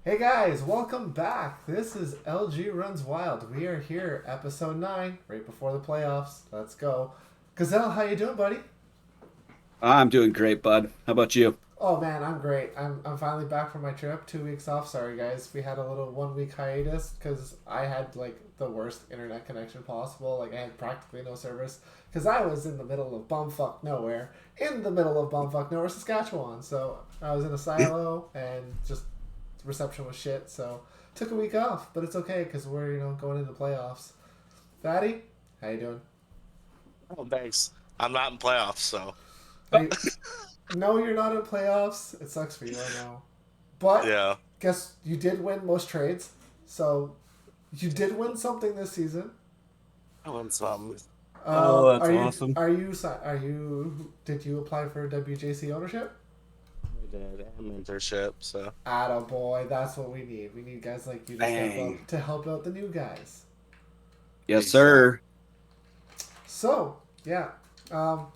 Hey guys, welcome back. This is LG Runs Wild. We are here, episode 9, right before the playoffs. Let's go. Gazelle, how you doing, buddy? I'm doing great, bud. How about you? Oh man, I'm great. I'm finally back from my trip. 2 weeks off. Sorry guys, we had a little 1 week hiatus because I had like the worst internet connection possible. Like I had practically no service because I was in the middle of bumfuck nowhere, in the middle of bumfuck nowhere, Saskatchewan. So I was in a silo and just reception was shit. So took a week off, but it's okay because we're going into playoffs. Fatty, how you doing? Oh, thanks. I'm not in playoffs, so Are you? No, you're not in playoffs. It sucks for you, I know. But yeah. guess you did win most trades, so you did win something this season. I won some. Oh, that's Are you? awesome. Are you? Are you? Did you apply for WJC ownership? I did and mentorship, so Atta boy, that's what we need. We need guys like you to step Bang. up to help out the new guys. Yes, exact. sir. So yeah, um,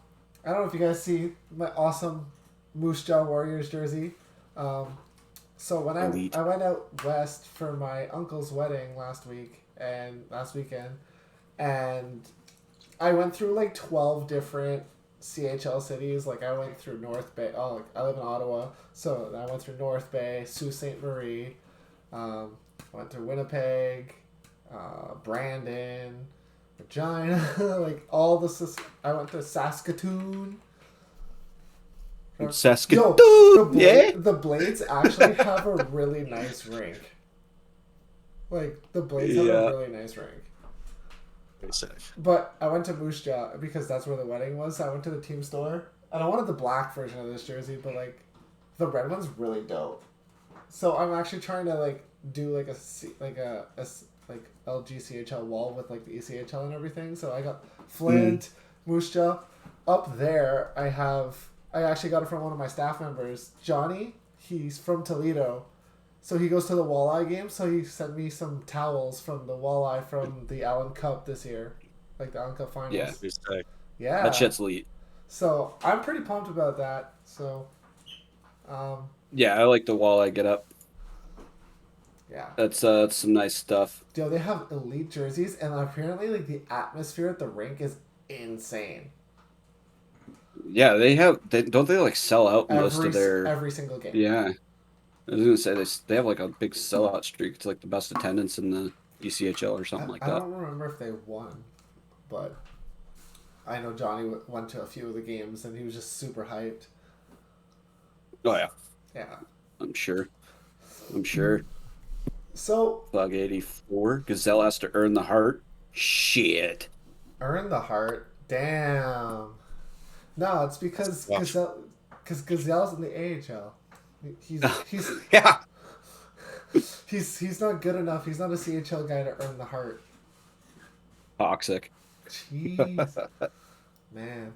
I don't know if you guys see my awesome Moose Jaw Warriors jersey. Um, so when Elite. I went out west for my uncle's wedding last weekend, and I went through like 12 different CHL cities. Like I went through North Bay. Oh, like I live in Ottawa, so I went through North Bay, Sault Ste. Marie, went through Winnipeg, Brandon, Regina, like all the. I went to Saskatoon. Yo, Saskatoon, yeah. the Blades actually have a really nice rink. Like the Blades have a Yeah. really nice rink. Pretty safe. But I went to Moose Jaw because that's where the wedding was. So I went to the team store and I wanted the black version of this jersey, but like the red one's really dope. So I'm actually trying to like do like like LGCHL wall with like the ECHL and everything. So I got Mm. Flint, Moose Jaw. Up there, I actually got it from one of my staff members, Johnny. He's from Toledo, so he goes to the walleye game. So he sent me some towels from the walleye from the Allen Cup this year, like the Allen Cup Yeah. finals. Pretty sick. That Yeah, shit's elite. so I'm pretty pumped about that. So, um, Yeah, I like the walleye get up. yeah, That's some nice stuff. yo, they have elite jerseys, and apparently, like the atmosphere at the rink is insane. Yeah, don't they like sell out most of their Every single game. yeah. I was gonna say they have like a big sellout streak. It's like the best attendance in the ECHL or something like I that. don't remember if they won, but I know Johnny went to a few of the games, and he was just super hyped. Oh yeah, Yeah. I'm sure. I'm sure. So Bug 84. Gazelle has to earn the heart. Shit. earn the heart. Damn. No, it's because Watch. Gazelle's in the AHL. He's he's Yeah. he's not good enough. He's not a CHL guy to earn the heart. Toxic. Jeez, man.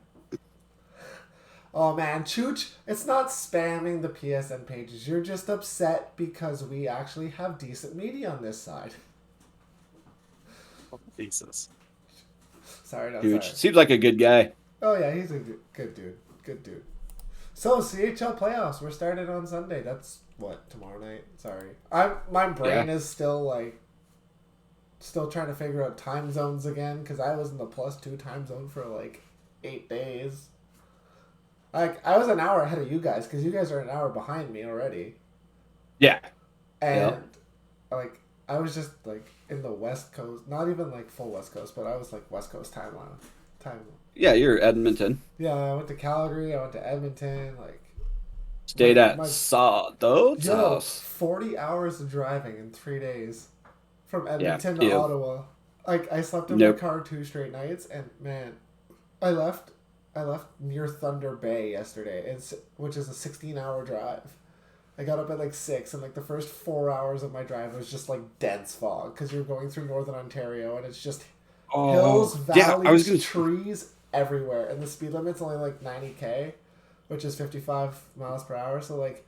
Oh man, Chooch, it's not spamming the PSN pages. You're just upset because we actually have decent media on this side. Jesus. Sorry, not Huge. sorry. Seems like a good guy. Oh yeah, he's a good dude. Good dude. So CHL playoffs. We're started on Sunday. That's what, tomorrow night. Sorry, my brain Yeah. is still like still trying to figure out time zones again because I was in the +2 time zone for like 8 days. Like I was an hour ahead of you guys because you guys are an hour behind me already, Yeah. and Yep. like I was just like in the West Coast, not even like full West Coast, but I was like West Coast timeline. Time. Yeah, you're Edmonton. Yeah, I went to Calgary. I went to Edmonton. Like Stayed at my Sawdode's yo, house. 40 hours of driving in 3 days from Yeah. Edmonton to Ew. Ottawa. Like I slept in my Nope. car 2 straight nights, and man, I left. I left near Thunder Bay yesterday, which is a 16-hour drive. I got up at like 6, and like the first 4 hours of my drive was just like dense fog because you're going through northern Ontario, and it's just hills, Oh, yeah. I was valleys, gonna. trees everywhere, and the speed limit's only like 90 km, which is 55 miles per hour. So like,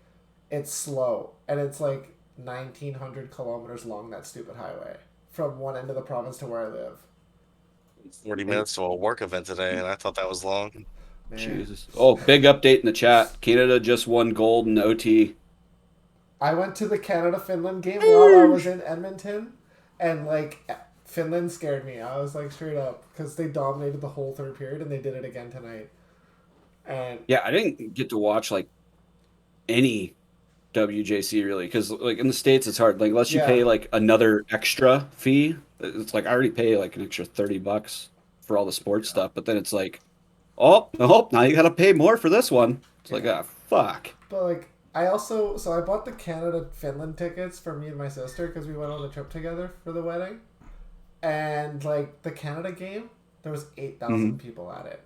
it's slow, and it's like 1,900 kilometers long. That stupid highway from one end of the province to where I live. 40 minutes to a work event today, and I thought that was long. Man, Jesus. Oh, big update in the chat. Canada just won gold in OT. I went to the Canada Finland game while I was in Edmonton, and like Finland scared me. I was like straight up because they dominated the whole third period, and they did it again tonight. And Yeah, I didn't get to watch like any WJC really because like in the States it's hard. Like unless you yeah, pay like another extra fee, it's like I already pay like an extra $30 for all the sports yeah, stuff, but then it's like, oh, nope, now you gotta pay more for this one. It's like, yeah. ah, fuck. But like I also I bought the Canada Finland tickets for me and my sister because we went on the trip together for the wedding, and like the Canada game, there was 8,000 Mhm. people at it,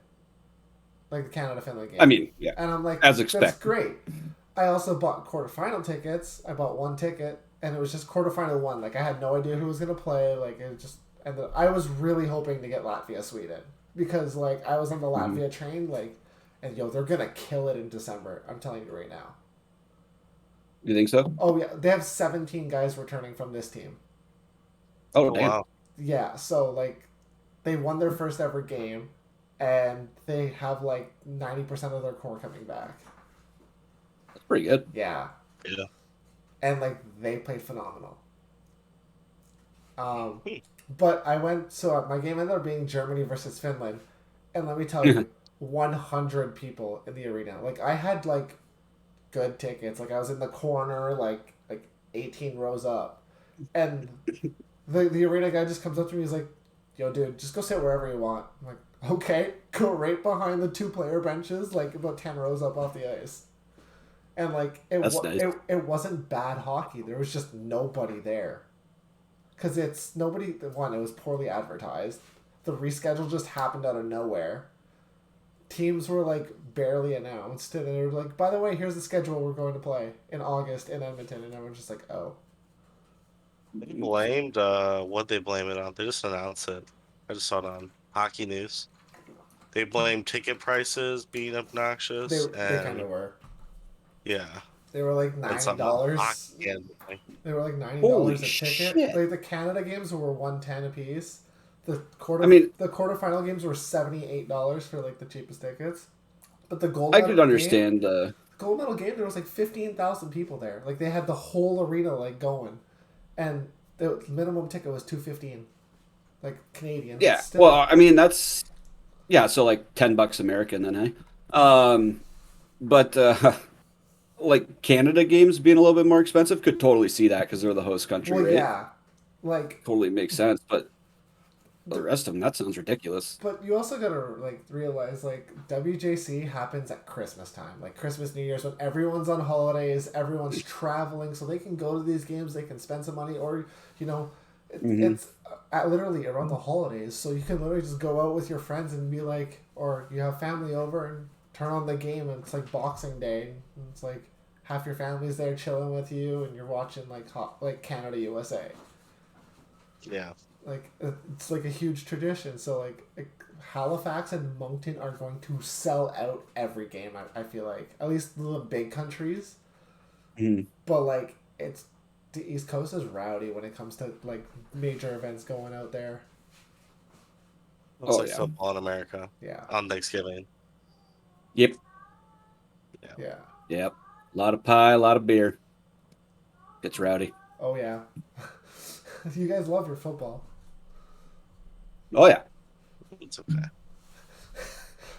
like the Canada Finland I game, mean, yeah, and I'm like, as that's expected. great. I also bought quarterfinal tickets. I bought one ticket, and it was just quarterfinal one. Like I had no idea who was gonna play. Like it just, and I was really hoping to get Latvia Sweden because like I was on the Mhm. Latvia train. Like, and yo, they're gonna kill it in December. I'm telling you right now. You think so? Oh yeah, they have 17 guys returning from this team. Oh, Oh damn. wow. Yeah, so like they won their first ever game, and they have like 90% of their core coming back. That's pretty good. Yeah, Yeah. and like they played phenomenal. Um, Hmm. but I went, so my game ended up being Germany versus Finland, and let me tell you, 100 people in the arena. Like I had like good tickets. Like I was in the corner, like 18 rows up, and the arena guy just comes up to me. He's like, "Yo, dude, just go sit wherever you want." I'm like, "Okay." Go right behind the two-player benches, like about 10 rows up off the ice, and like That's nice. it wasn't bad hockey. There was just nobody there because it's nobody. One, it was poorly advertised. The reschedule just happened out of nowhere. Teams were like barely announced, and they were like, "By the way, here's the schedule we're going to play in August in Edmonton," and everyone's just like, "Oh, They blamed what they blame it on. They just announced it. I just saw it on Hockey News. They blame ticket prices being obnoxious they kind and of were." yeah, They were like and ninety some hockey dollars. gambling. They were like Holy $90 a ticket. shit. Like the Canada games were 110 a piece. I mean, The quarterfinal games were $78 for like the cheapest tickets. But I could understand the gold medal game, there was like 15,000 people there. Like they had the whole arena like going, and the minimum ticket was 215, like Canadian. But yeah. Well, still, I mean that's yeah, so like $10 American then, eh? But like Canada games being a little bit more expensive could totally see that because they're the host country, well, right? yeah, like Totally makes sense. But the the rest of them, that sounds ridiculous. But you also gotta like realize like WJC happens at Christmas time, like Christmas, New Year's, when everyone's on holidays, everyone's traveling, so they can go to these games, they can spend some money, or you know, Hmm. it's at literally around the holidays, so you can literally just go out with your friends and be like, or you have family over and turn on the game, and it's like Boxing Day, and it's like half your family's there chilling with you, and you're watching like Canada USA, Yeah. like it's like a huge tradition. So like Halifax and Moncton are going to sell out every game. I feel like at least the big countries, Hmm. but like it's the East Coast is rowdy when it comes to like major events going out there. Looks Oh like yeah. football in America Yeah, on Thanksgiving. Yep. Yeah. yeah, Yep. A lot of pie, a lot of beer. Gets rowdy. oh yeah. You guys love your football. Oh yeah. It's okay.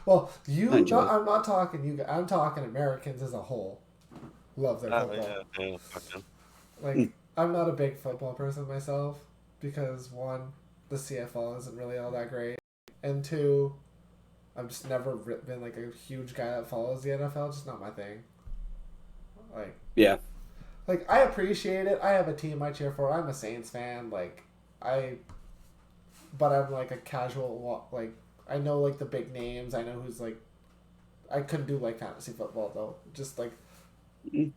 Well, I you enjoy not. it. I'm not talking you. I'm talking Americans as a whole love their football. Yeah, yeah, fucking. Hmm. Like I'm not a big football person myself because one, the CFL isn't really all that great, and two, I've just never been like a huge guy that follows the NFL. Just not my thing. Like Yeah. I appreciate it. I have a team I cheer for. I'm a Saints fan. I, but I'm like a casual like I know like the big names. I know who's like I couldn't do like fantasy football though. Just like Mm.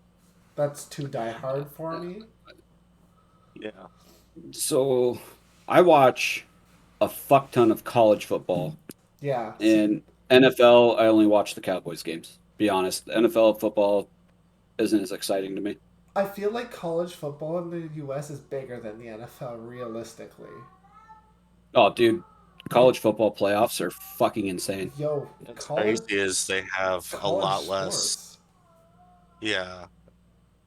that's too die hard for Uh, me. Yeah. So I watch a fuck ton of college football. Yeah. See, And NFL, I only watch the Cowboys games. Be honest, NFL football isn't as exciting to me. I feel like college football in the U.S. is bigger than the NFL realistically. Oh, dude, Like, college football playoffs are fucking insane. What's crazy college is they have a college lot less. sports. Yeah.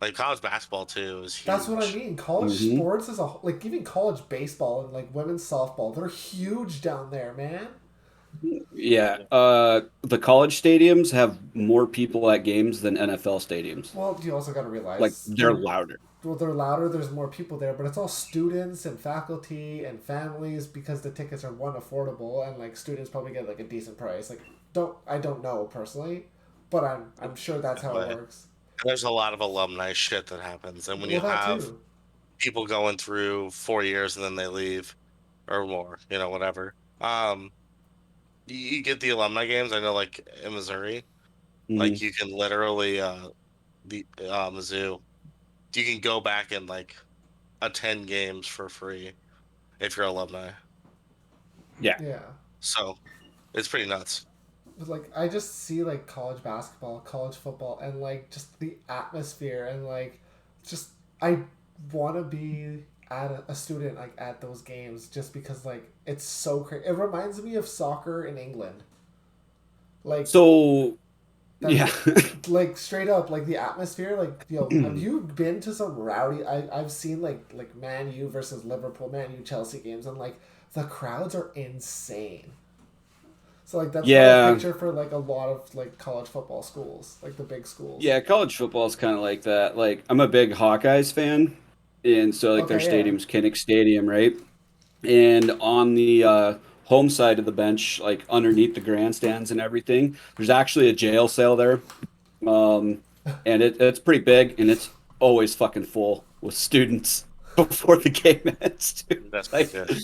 Like college basketball too is huge. That's what I mean. College Mhm. sports is like even college baseball and like women's softball. They're huge down there, man. Yeah. The college stadiums have more people at games than NFL stadiums. Well, you also got to Like realize they're louder. they're louder. There's more people there, but it's all students and faculty and families because the tickets are one affordable and like students probably get like a decent price. Like I don't know personally, but I'm sure that's how it But works. there's a lot of alumni shit that happens, and when you Well, that have too. people going through 4 years and then they leave or more, whatever. You get the alumni games. I know, like in Missouri, like Mhm. you can literally the Mizzou, you can go back and like attend games for free if you're alumni. Yeah. Yeah. So it's pretty nuts. But like I just see like college basketball, college football, and like just the atmosphere and like just I want to be at a student like at those games just because like it's so crazy. It reminds me of soccer in England. Like So that's yeah. like straight up like the atmosphere. Like have Mhm. you been to some rowdy? I've seen like Man U versus Liverpool, Man U Chelsea games, and like the crowds are insane. So like that's what I Yeah. picture for like a lot of like college football schools, like the big schools. Yeah, college football is kind of like that. Like I'm a big Hawkeyes fan, and so like their Okay, yeah. stadium's Kinnick Stadium, right? And on the home side of the bench, like underneath the grandstands and everything, there's actually a jail cell there. Um, and it's pretty big, and it's always fucking full with students before the game ends, dude. That's pretty Like, good.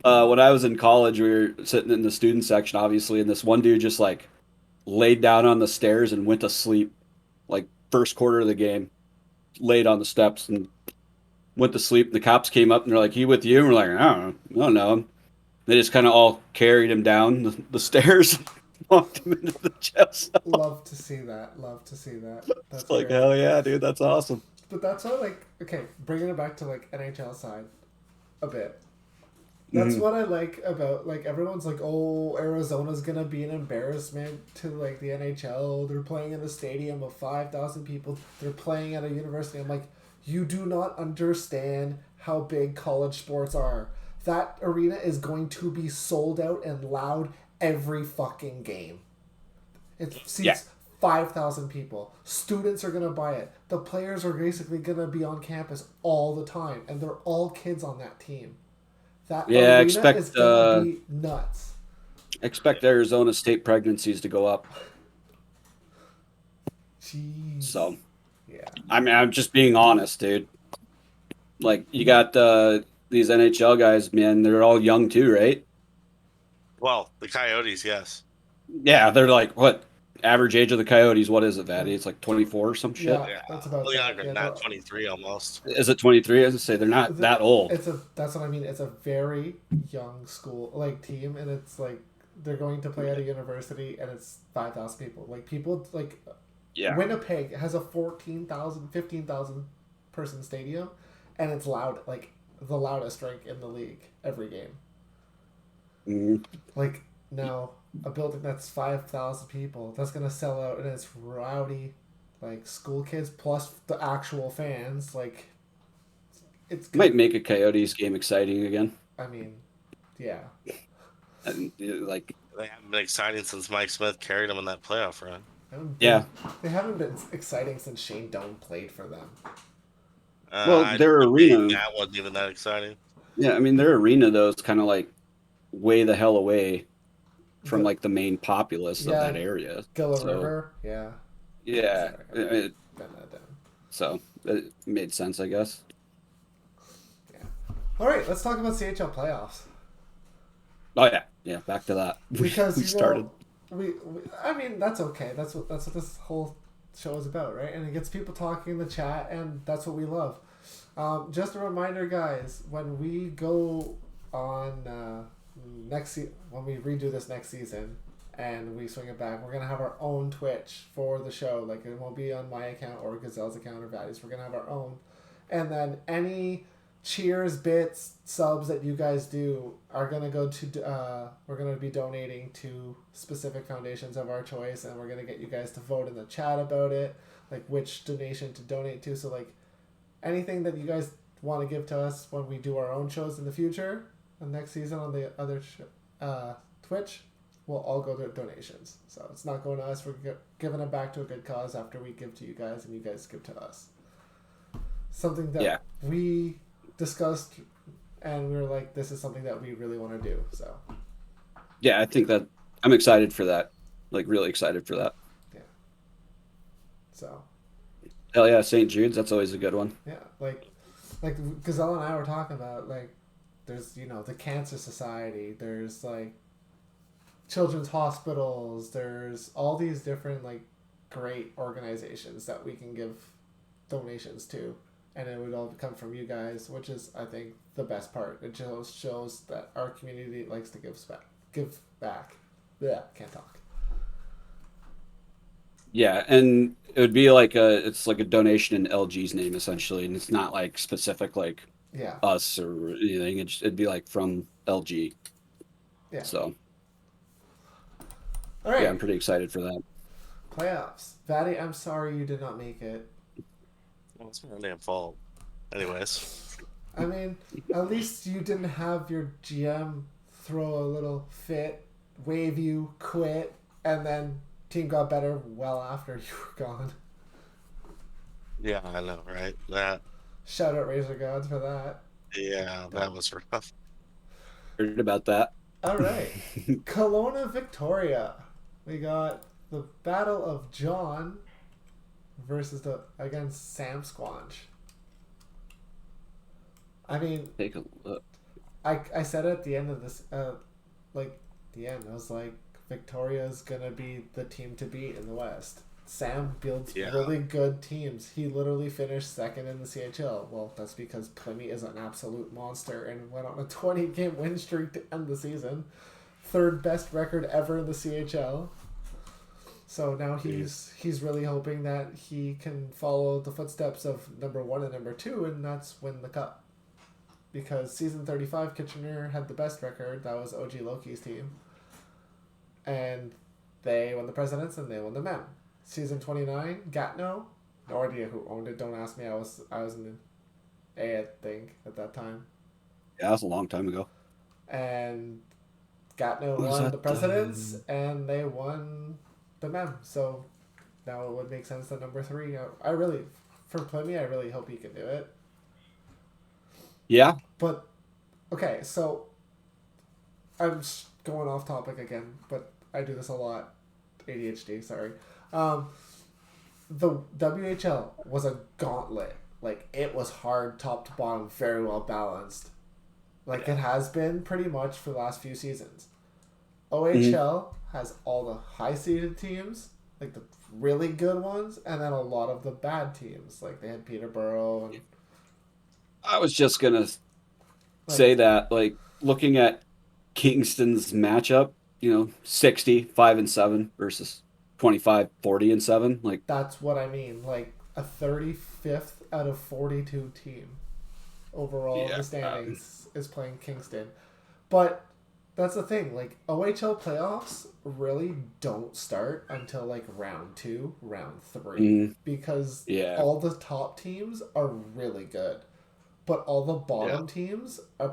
when I was in college, we were sitting in the student section, obviously, and this one dude just like laid down on the stairs and went to sleep. Like first quarter of the game, laid on the steps and went to sleep. And the cops came up and they're like, "He with you?" And we're like, I don't know. They just kind of all carried him down the stairs, walked him into the jail cell. Love to see that. Love to see that. It's That's like, great. hell yeah, dude, that's awesome. But that's why like okay, bringing it back to like NHL side a bit. That's Mhm. what I like about like everyone's like, oh, Arizona's gonna be an embarrassment to like the NHL. They're playing in a stadium of 5,000 people. They're playing at a university. I'm like, you do not understand how big college sports are. That arena is going to be sold out and loud every fucking game. It Yeah. seats 5,000 people. Students are gonna buy it. The players are basically gonna be on campus all the time, and they're all kids on that team. That Yeah, arena is gonna be nuts. expect Arizona State pregnancies to go up. Jeez. So, Yeah. I mean, I'm just being honest, dude. Like, you got these NHL guys, man, they're all young too, right? Well, the Coyotes, yes. Yeah, they're like, what? Average age of the Coyotes, what is it, Vaddy? It's like 24 or some shit. Yeah, Yeah, that's about well, that. younger, Yeah, not 23 almost. Is it 23? As I say, they're not that old. it's a that's what I mean. It's a very young school like team, and it's like they're going to play at a university, and it's 5,000 people. Like people like Yeah. Winnipeg has a 14,000, 15,000 person stadium, and it's loud like the loudest rink in the league every game. Mhm. Like now, a building that's 5,000 people that's gonna sell out, and it's rowdy, like school kids plus the actual fans. Like it's Might good. make a Coyotes game exciting again. I mean, yeah. And, like, They haven't been exciting since Mike Smith carried them in that playoff run. yeah. They haven't been exciting since Shane Doan played for them. Well, I their debate arena, that wasn't even that exciting. yeah, I mean, their arena, though, is kind of like way the hell away from Go, like the main populace of that yeah, area. Gila So, River. Yeah. yeah. Sorry, I gotta bend that down. So it made sense, I guess. Yeah. All right, let's talk about CHL playoffs. Oh, yeah. Yeah. Back to that. Because We started. we I mean that's okay. That's what this whole show is about, right? And it gets people talking in the chat, and that's what we love. Just a reminder, guys, when we go on when we redo this next season and we swing it back, we're gonna have our own Twitch for the show. Like it won't be on my account or Gazelle's account or Vaddy's. We're gonna have our own, and then any cheers, bits, subs that you guys do are gonna go to. We're gonna be donating to specific foundations of our choice, and we're gonna get you guys to vote in the chat about it, like which donation to donate to. So like anything that you guys want to give to us when we do our own shows in the future, and next season on the other Twitch, will all go to donations. So it's not going to us. We're giving it back to a good cause after we give to you guys and you guys give to us. Something that we discussed and we were like, this is something that we really want to do. So yeah, I think that I'm excited for that. Like really excited for that. yeah. So Hell yeah, St. Jude's, that's always a good one. yeah, like Gazelle and I were talking about, like, there's the Cancer Society, there's like children's hospitals, there's all these different like great organizations that we can give donations to, and it would all come from you guys, which is I think the best part. It just shows that our community likes to give back. Yeah, can't talk. Yeah, and it would be like it's like a donation in LG's name essentially, and it's not like specific like us or anything. It'd be like from LG. Yeah. So. All right. Yeah, I'm pretty excited for that. Playoffs. Vatty, I'm sorry you did not make it. Well, it's my damn fault. Anyways. I mean, at least you didn't have your GM throw a little fit, wave you, quit, and then team got better well after you were gone. Yeah, I know, right? That. Shout out Razor Gods for that. Yeah, that was rough. Heard about that. All right. Kelowna, Victoria. We got the Battle of John versus against Sam Squanch. I mean, take a look. I said at the end of this, like the end, I was like, Victoria's gonna be the team to beat in the West. Sam builds really good teams. He literally finished second in the CHL. Well, that's because Plymouth is an absolute monster and went on a 20-game win streak to end the season. Third best record ever in the CHL. So now he's really hoping that he can follow the footsteps of number 1 and number 2, and that's win the cup. Because season 35, Kitchener had the best record. That was OG Loki's team. And they won the Presidents and they won the men. Season 29, Gatineau. No idea who owned it. Don't ask me. I was in A, I think, at that time. Yeah, that was a long time ago. And Gatineau won the Presidents and they won the men. So now it would make sense that number 3. I really, for Plymouth, I really hope he can do it. Yeah. But, okay, so I'm going off topic again, but I do this a lot. ADHD, sorry. The WHL was a gauntlet. Like, it was hard top to bottom, very well balanced. Like, it has been pretty much for the last few seasons. OHL has all the high-seeded teams, like the really good ones, and then a lot of the bad teams. Like, they had Peterborough and... I was just going to say that, like, looking at Kingston's matchup, 60-5-7 versus 25-40-7. Like, that's what I mean. Like, a 35th out of 42 team overall in the standings is playing Kingston. But that's the thing. Like, OHL playoffs really don't start until, like, round 2, round 3. Because all the top teams are really good. But all the bottom teams are,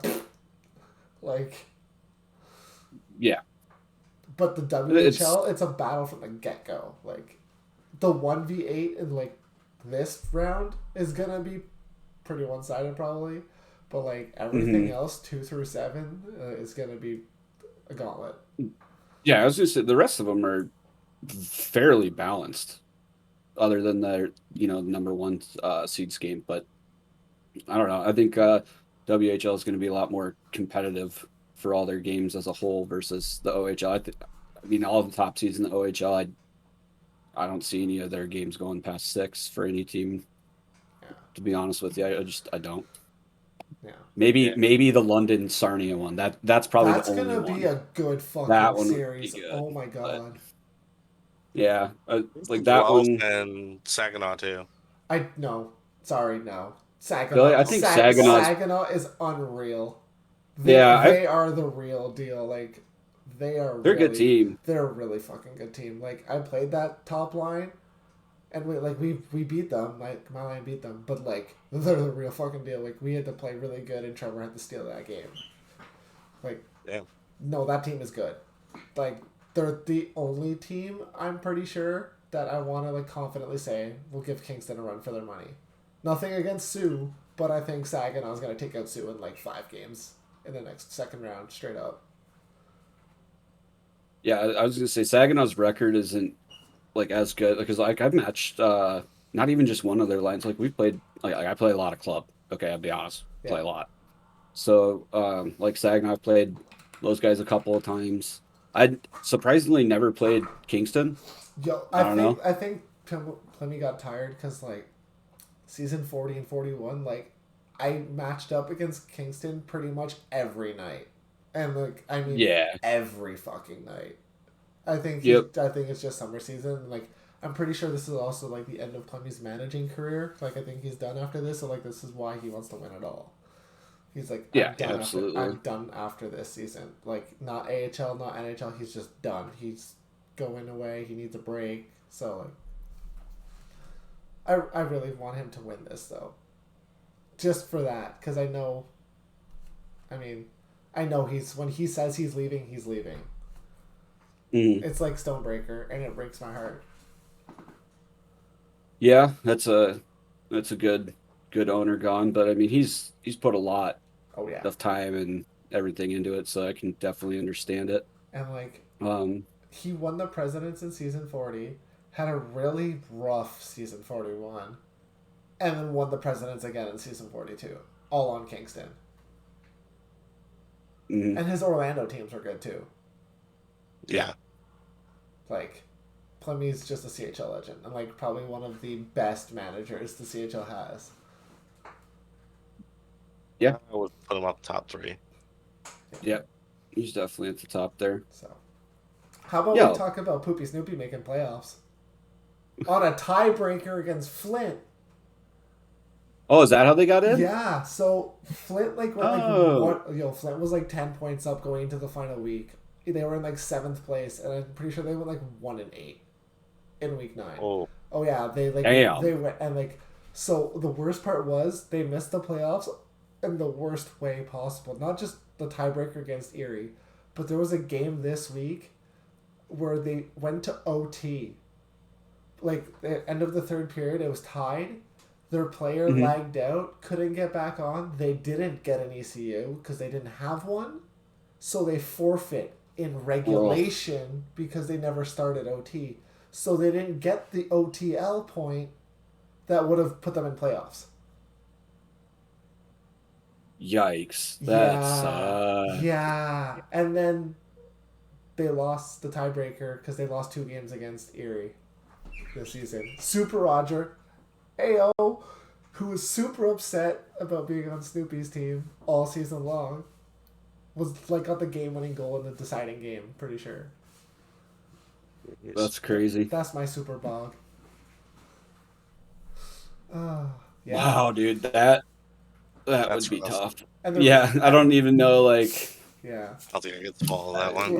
like... Yeah. But the WHL, it's a battle from the get-go. Like, the 1v8 in, like, this round is going to be pretty one-sided, probably. But, like, everything else, 2 through 7, is going to be a gauntlet. Yeah, I was going to say, the rest of them are fairly balanced, other than the, number 1 seeds game. But I don't know. I think WHL is going to be a lot more competitive for all their games as a whole versus the OHL. I mean, all the top seeds in the OHL, I don't see any of their games going past 6 for any team. Yeah. To be honest with you, I don't. Yeah. Maybe the London Sarnia one. That's probably the only one. That's gonna be a good fucking series. Good, oh my god. Yeah, like that one. And Saginaw too. No. Saginaw. I think Saginaw's. Saginaw is unreal. Yeah, They are the real deal. Like they're a good team. They're a really fucking good team. Like I played that top line, and we beat them. Like my line beat them, but like they're the real fucking deal. Like we had to play really good, and Trevor had to steal that game. Like, Damn. no, that team is good. Like they're the only team I'm pretty sure that I want to like confidently say will give Kingston a run for their money. Nothing against Sioux, but I think Saginaw's gonna take out Sioux in like 5 games in the next second round, straight up. Yeah, I was gonna say Saginaw's record isn't like as good because like I've matched not even just one of their lines. Like we played like I play a lot of club. Okay, I'll be honest, play a lot. So like Saginaw, I've played those guys a couple of times. I surprisingly never played Kingston. Yo, I think Plymouth got tired because like season 40 and 41, like I matched up against Kingston pretty much every night, and like I mean every fucking night. I think I think it's just summer season. Like I'm pretty sure this is also like the end of Plummee's managing career. Like I think he's done after this, so like this is why he wants to win it all. He's like, I'm done after this season. Like not AHL, not NHL. He's just done. He's going away. He needs a break. So like, I really want him to win this though, just for that, because I know. I mean, I know when he says he's leaving, he's leaving. It's like Stonebreaker, and it breaks my heart. Yeah, that's a good owner gone, but I mean he's put a lot of time and everything into it, so I can definitely understand it. And like he won the Presidents in season 40, had a really rough season 41, and then won the Presidents again in season 42, all on Kingston. And his Orlando teams were good too. Yeah. Like, Plummee's just a CHL legend, and like probably one of the best managers the CHL has. Yeah, I would put him up top 3. Yeah, he's definitely at the top there. So, how about we talk about Poopy Snoopy making playoffs on a tiebreaker against Flint? Oh, is that how they got in? Yeah. So Flint Flint was like 10 points up going into the final week. They were in like 7th place, and I'm pretty sure they went like 1-8 in week 9. Oh yeah, they went, and like, so the worst part was they missed the playoffs in the worst way possible. Not just the tiebreaker against Erie, but there was a game this week where they went to OT. Like the end of the 3rd period, it was tied. Their player lagged out, couldn't get back on. They didn't get an ECU because they didn't have one, so they forfeit in regulation because they never started OT. So they didn't get the OTL point that would have put them in playoffs. Yikes. Yeah. And then they lost the tiebreaker because they lost 2 games against Erie this season. Super Roger, AO, who was super upset about being on Snoopy's team all season long, was like got the game-winning goal in the deciding game, pretty sure. That's crazy. That's my super bog. Yeah. Wow, dude, that would be tough. Yeah, I don't even know, like. Yeah. I think I get the ball on that one.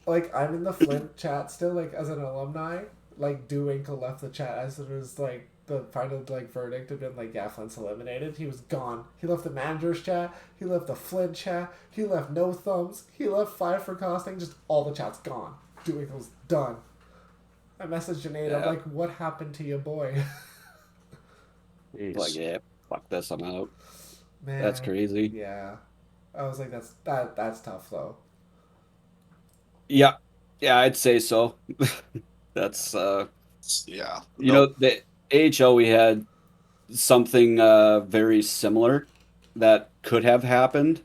Like I'm in the Flint chat still, like as an alumni. Like Duwinkle left the chat as it was like the final like verdict had been like, yeah, Flint's eliminated. He was gone. He left the manager's chat. He left the Flint chat. He left No Thumbs. He left 5 for costing. Just all the chats gone. Duwinkle's done. I messaged Janae. I'm like, what happened to your boy? Like, yeah, fuck this, I'm out. Man, that's crazy. Yeah, I was like, that's tough though. Yeah, I'd say so. That's yeah. You know, the AHL, we had something very similar that could have happened.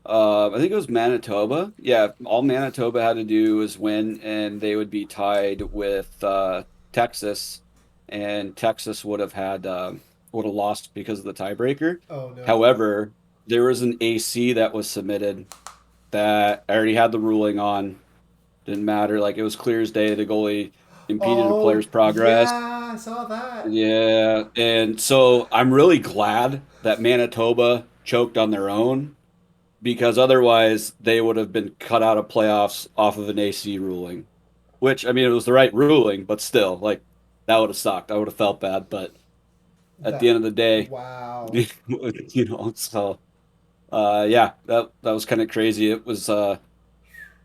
I think it was Manitoba. Yeah, all Manitoba had to do was win, and they would be tied with Texas, and Texas would have lost because of the tiebreaker. Oh no! However, there was an AC that was submitted that I already had the ruling on. Didn't matter. Like, it was clear as day. The goalie impeded a player's progress. I saw that. Yeah, and so I'm really glad that Manitoba choked on their own because otherwise they would have been cut out of playoffs off of an AC ruling. Which I mean, it was the right ruling, but still, like that would have sucked. I would have felt bad, but at the That end of the day, wow. so yeah, that was kind of crazy. It was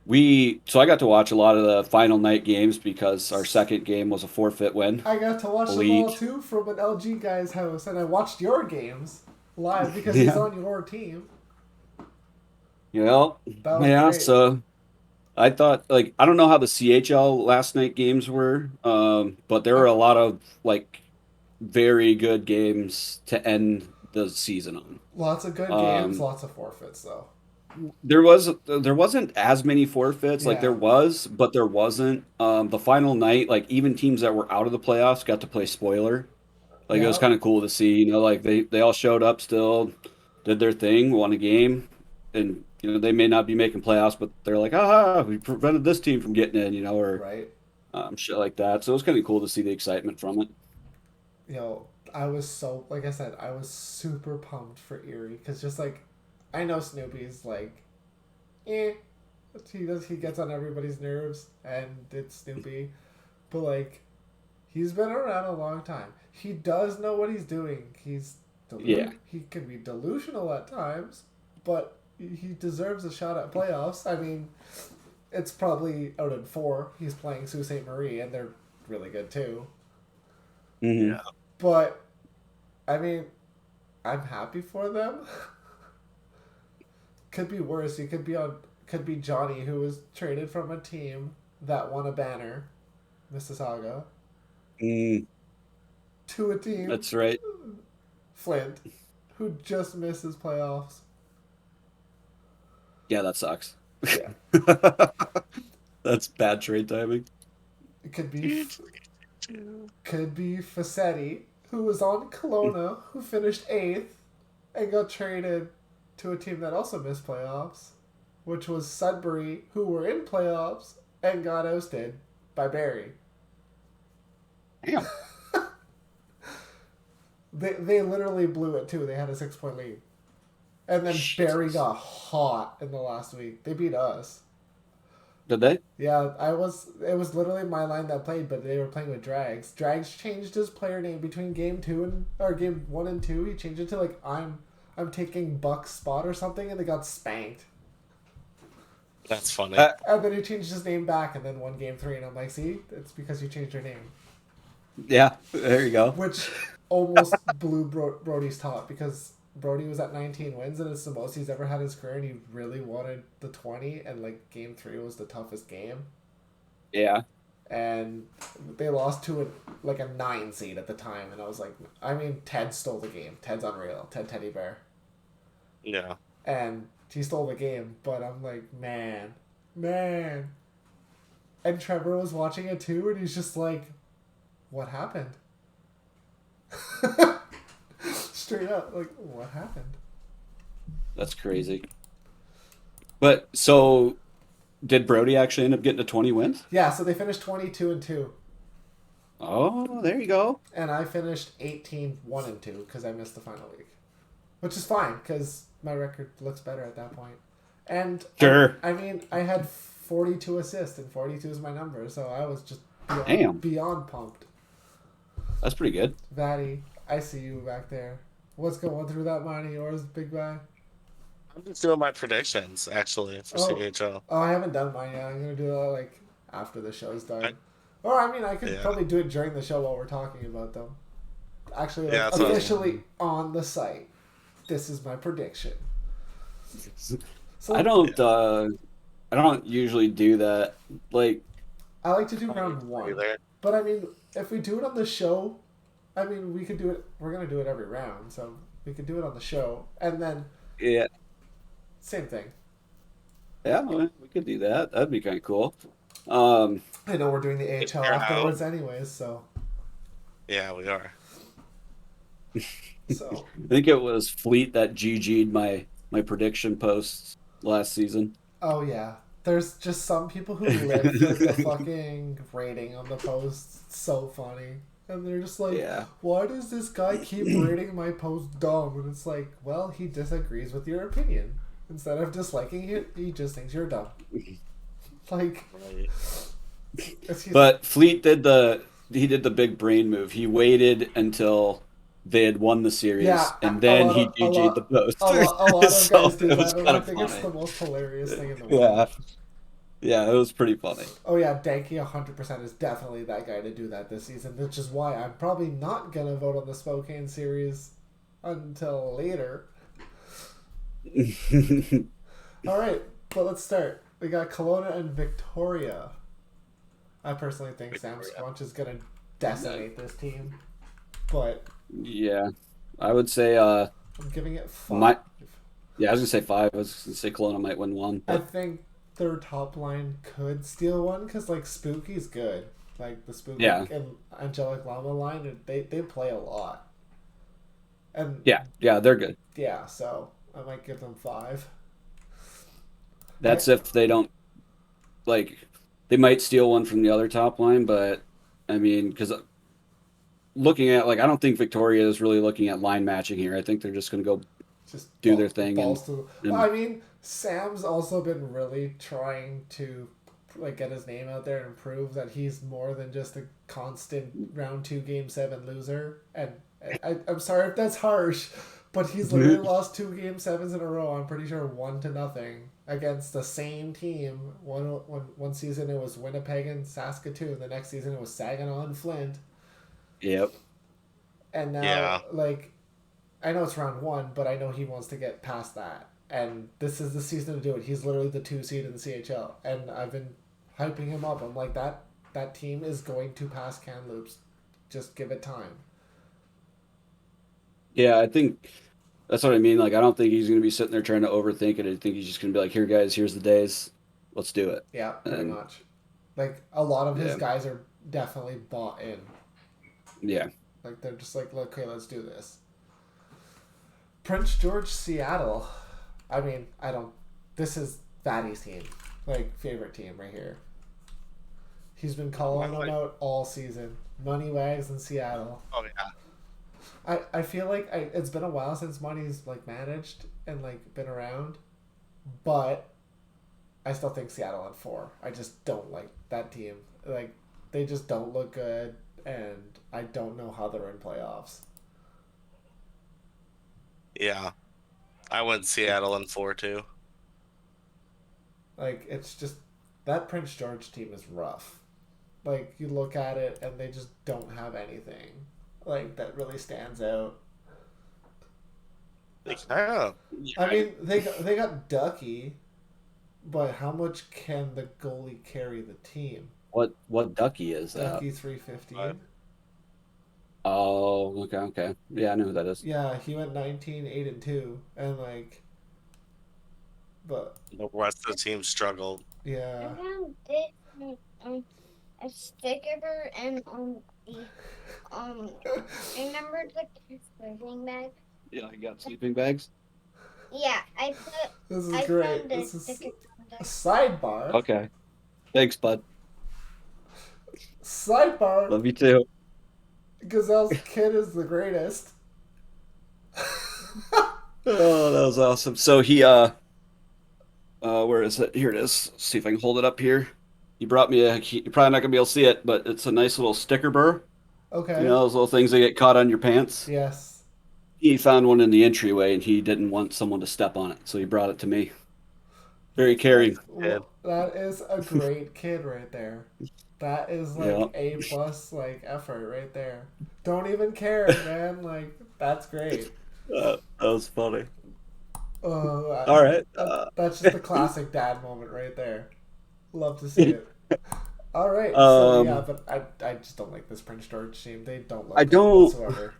we so I got to watch a lot of the final night games because our second game was a forfeit win. I got to watch them all Elite. too from an LG guy's house, and I watched your games live because he's Yeah. on your team. Yeah. That was Yeah, great. so I thought like I don't know how the CHL last night games were, but there were Uh, a lot of like very good games to end the season on. Lots of good games, Um, lots of forfeits though. there wasn't as many forfeits, like there Yeah. was, but there wasn't. The final night, like even teams that were out of the playoffs got to play spoiler. Like it was Yeah. kind of cool to see, like they all showed up still, did their thing, won a game, and they may not be making playoffs, but they're like, ah, we prevented this team from getting in, or Right. shit like that. So it was kind of cool to see the excitement from it. I was so, like I said, I was super pumped for Erie because just like, I know Snoopy's like, eh, he gets on everybody's nerves and it's Snoopy, but like, he's been around a long time. He does know what he's doing. Yeah. He can be delusional at times, but he deserves a shot at playoffs. I mean, it's probably out of four. He's playing Sault Ste. Marie, and they're really good too. Hmm. Yeah. But I mean, I'm happy for them. Could be worse. He could be on. Could be Johnny, who was traded from a team that won a banner, Mississauga, Mm, to a team, that's right. Flint, who just misses playoffs. Yeah, that sucks. Yeah, That's bad trade timing. it could be Facsetti, who was on Kelowna, who finished eighth, and got traded to a team that also missed playoffs, which was Sudbury, who were in playoffs and got ousted by Barrie. Damn. They literally blew it too. They had a 6 point lead. And then Barrie Jesus. got hot in the last week. They beat us. Did they? Yeah, it was literally my line that played, but they were playing with Drags. Drags changed his player name between game 1 and 2. He changed it to like I'm taking Buck's spot or something, and they got spanked. That's funny. And then he changed his name back and then won game 3, and I'm like, see, it's because you changed your name. Yeah, there you go. Which almost blew Brody's top because Brody was at 19 wins and it's the most he's ever had in his career, and he really wanted the 20, and like game 3 was the toughest game, Yeah. and they lost to a 9 seed at the time, and I was like, I mean, Ted stole the game. Ted's unreal. Ted Teddy Bear. Yeah. And he stole the game, but I'm like, man. And Trevor was watching it too, and he's just like, what happened? Straight up, like, what happened? That's crazy. But so did Brody actually end up getting to 20 wins? Yeah, so they finished 22-2, Oh, there you go. and I finished 18-1-2 because I missed the final week, which is fine because my record looks better at that point. And Sure. I mean, I had 42 assists, and 42 is my number, so I was just Damn. beyond pumped. That's pretty good. Vatty, I see you back there. What's going through that mind of yours, big guy? I'm just doing my predictions actually for Oh. CHL. Oh, I haven't done mine yet. I'm gonna do that like after the show's done. I- Or I mean, I could Yeah. probably do it during the show while we're talking about them. Actually, like, Yeah, that's what I was officially on the site. This is my prediction. So I don't usually do that. Like, I like to do Are round you 1, there? but I mean, if we do it on the show, I mean, we could do it. We're gonna do it every round, so we could do it on the show, and then yeah, same thing. well, we could do that. That'd be kind of cool. Um, I know we're doing the AHL you're afterwards, anyways. So Yeah, we are. so I think it was Fleet that GG'd my prediction posts last season. oh yeah. There's just some people who live for the fucking rating on the post. It's so funny. And they're just like, Yeah. why does this guy keep rating my post dumb? And it's like, well, he disagrees with your opinion. Instead of disliking it, he just thinks you're dumb. Like, Right. But Fleet did the big brain move. He waited until they had won the series, yeah, and then he GG'd the post. a lot of So guys do it was that, and kind I of think it's funny. the most hilarious thing in the world. Yeah, yeah, it was pretty funny. Oh yeah, Danky 100% is definitely that guy to do that this season, which is why I'm probably not gonna vote on the Spokane series until later. All right, but let's start. We got Kelowna and Victoria. I personally think Sam Victoria. Squanch is gonna decimate this team, but Yeah, I would say I'm giving it 5. my yeah, I was gonna say 5. I was gonna say Kelowna might win one, I but think their top line could steal one because like Spooky's good. Like the Spooky yeah, and Angelic Llama line, they play a lot. And yeah, they're good. yeah, so I might give them 5. I That's if they don't like they might steal one from the other top line, but I mean, because looking at like I don't think Victoria is really looking at line matching here. I think they're just gonna go just do their thing balls to. Well, and I mean, Sam's also been really trying to like get his name out there and prove that he's more than just a constant round 2 game 7 loser. And I'm sorry if that's harsh, but he's literally lost 2 game 7s in a row. I'm pretty sure 1-0 against the same team. One season it was Winnipeg and Saskatoon. The next season it was Saginaw and Flint. yep. And now, Yeah. like, I know it's round 1, but I know he wants to get past that. And this is the season to do it. He's literally the 2 seed in the CHL. And I've been hyping him up. I'm like, that team is going to pass Kamloops. Just give it time. Yeah, I think that's what I mean. Like, I don't think he's going to be sitting there trying to overthink it. I think he's just going to be like, "Here, guys, here's the days. Let's do it." Yeah, pretty And much. Like, a lot of his yeah, guys are definitely bought in. yeah, Like, they're just like, okay, let's do this. Prince George, Seattle. I mean, I don't. This is Fatty's team. Like, favorite team right here. He's been calling them out all season. Moneywags in Seattle. Oh yeah. I feel like it's been a while since Money's like managed and like been around, but I still think Seattle in 4. I just don't like that team. Like they just don't look good, and I don't know how they're in playoffs. Yeah. I went Seattle in 4 too. Like it's just that Prince George team is rough. Like you look at it and they just don't have anything like that really stands out. They kind of. I mean, they got Ducky, but how much can the goalie carry the team? what Ducky is that? Ducky 350. Oh, okay. Yeah, I know who that is. Yeah, he went 19, 8 and 2, and like, but The rest of the team struggled. yeah, I found this a sticker and the remember the sleeping bag? Yeah, I got sleeping bags. Yeah, this is I great. found the This is sticker on a there. sidebar. Okay, thanks, bud. Sidebar. Love you too. Gazelle's kid is the greatest. Oh, that was awesome. So where is it? Here it is. See if I can hold it up here. He brought me you're probably not gonna be able to see it, but it's a nice little sticker burr. Okay. You know those little things that get caught on your pants. Yes. He found one in the entryway, and he didn't want someone to step on it, so he brought it to me. Very caring. Kid. That is a great kid right there. That is like Yeah. A plus like effort right there. Don't even care, man. Like that's great. That was funny. Uh, All right. that's just a classic dad moment right there. Love to see it. All right, so yeah, but I just don't like this Prince George team. They don't look I good don't- whatsoever.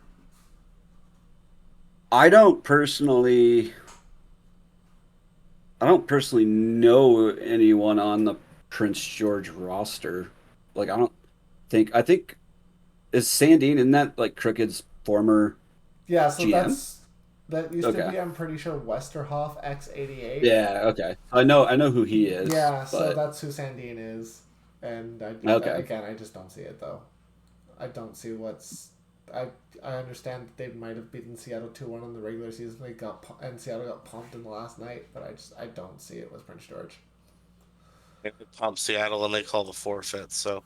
I don't personally know anyone on the Prince George roster. Like I think is Sandine, isn't that like Crooked's former Yeah, so GM? that used to Okay. be, I'm pretty sure, Westerhoff X88. Yeah, okay. I know who he is. Yeah, so but that's who Sandine is, and Okay. again, I just don't see it though. I don't see what's. I I understand that they might have beaten Seattle 2-1 in the regular season. And Seattle got pumped in the last night, but I don't see it with Prince George. They pump Seattle and they call the forfeit. So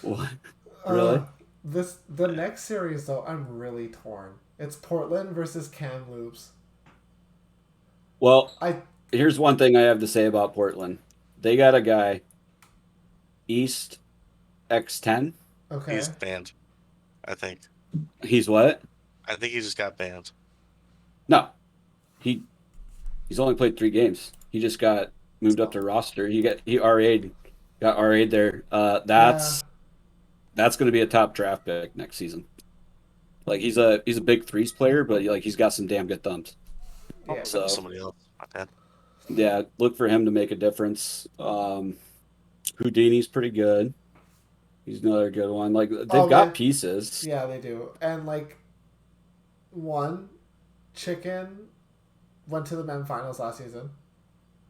What? uh, Really? the next series though, I'm really torn. It's Portland versus Kamloops. Well, I here's one thing I have to say about Portland. They got a guy, East X10. he's okay. banned. I think. He's what? I think he just got banned. No, he he's only played 3 games. He just got moved up to roster. He got RA'd there. Yeah, That's going to be a top draft pick next season. Like he's a big threes player, but he's got some damn good thumbs. Oh, yeah. that was So somebody else. My bad. yeah, look for him to make a difference. Houdini's pretty good. He's another good one. Like they've Oh yeah, got pieces. yeah they do. And like one chicken went to the men's finals last season,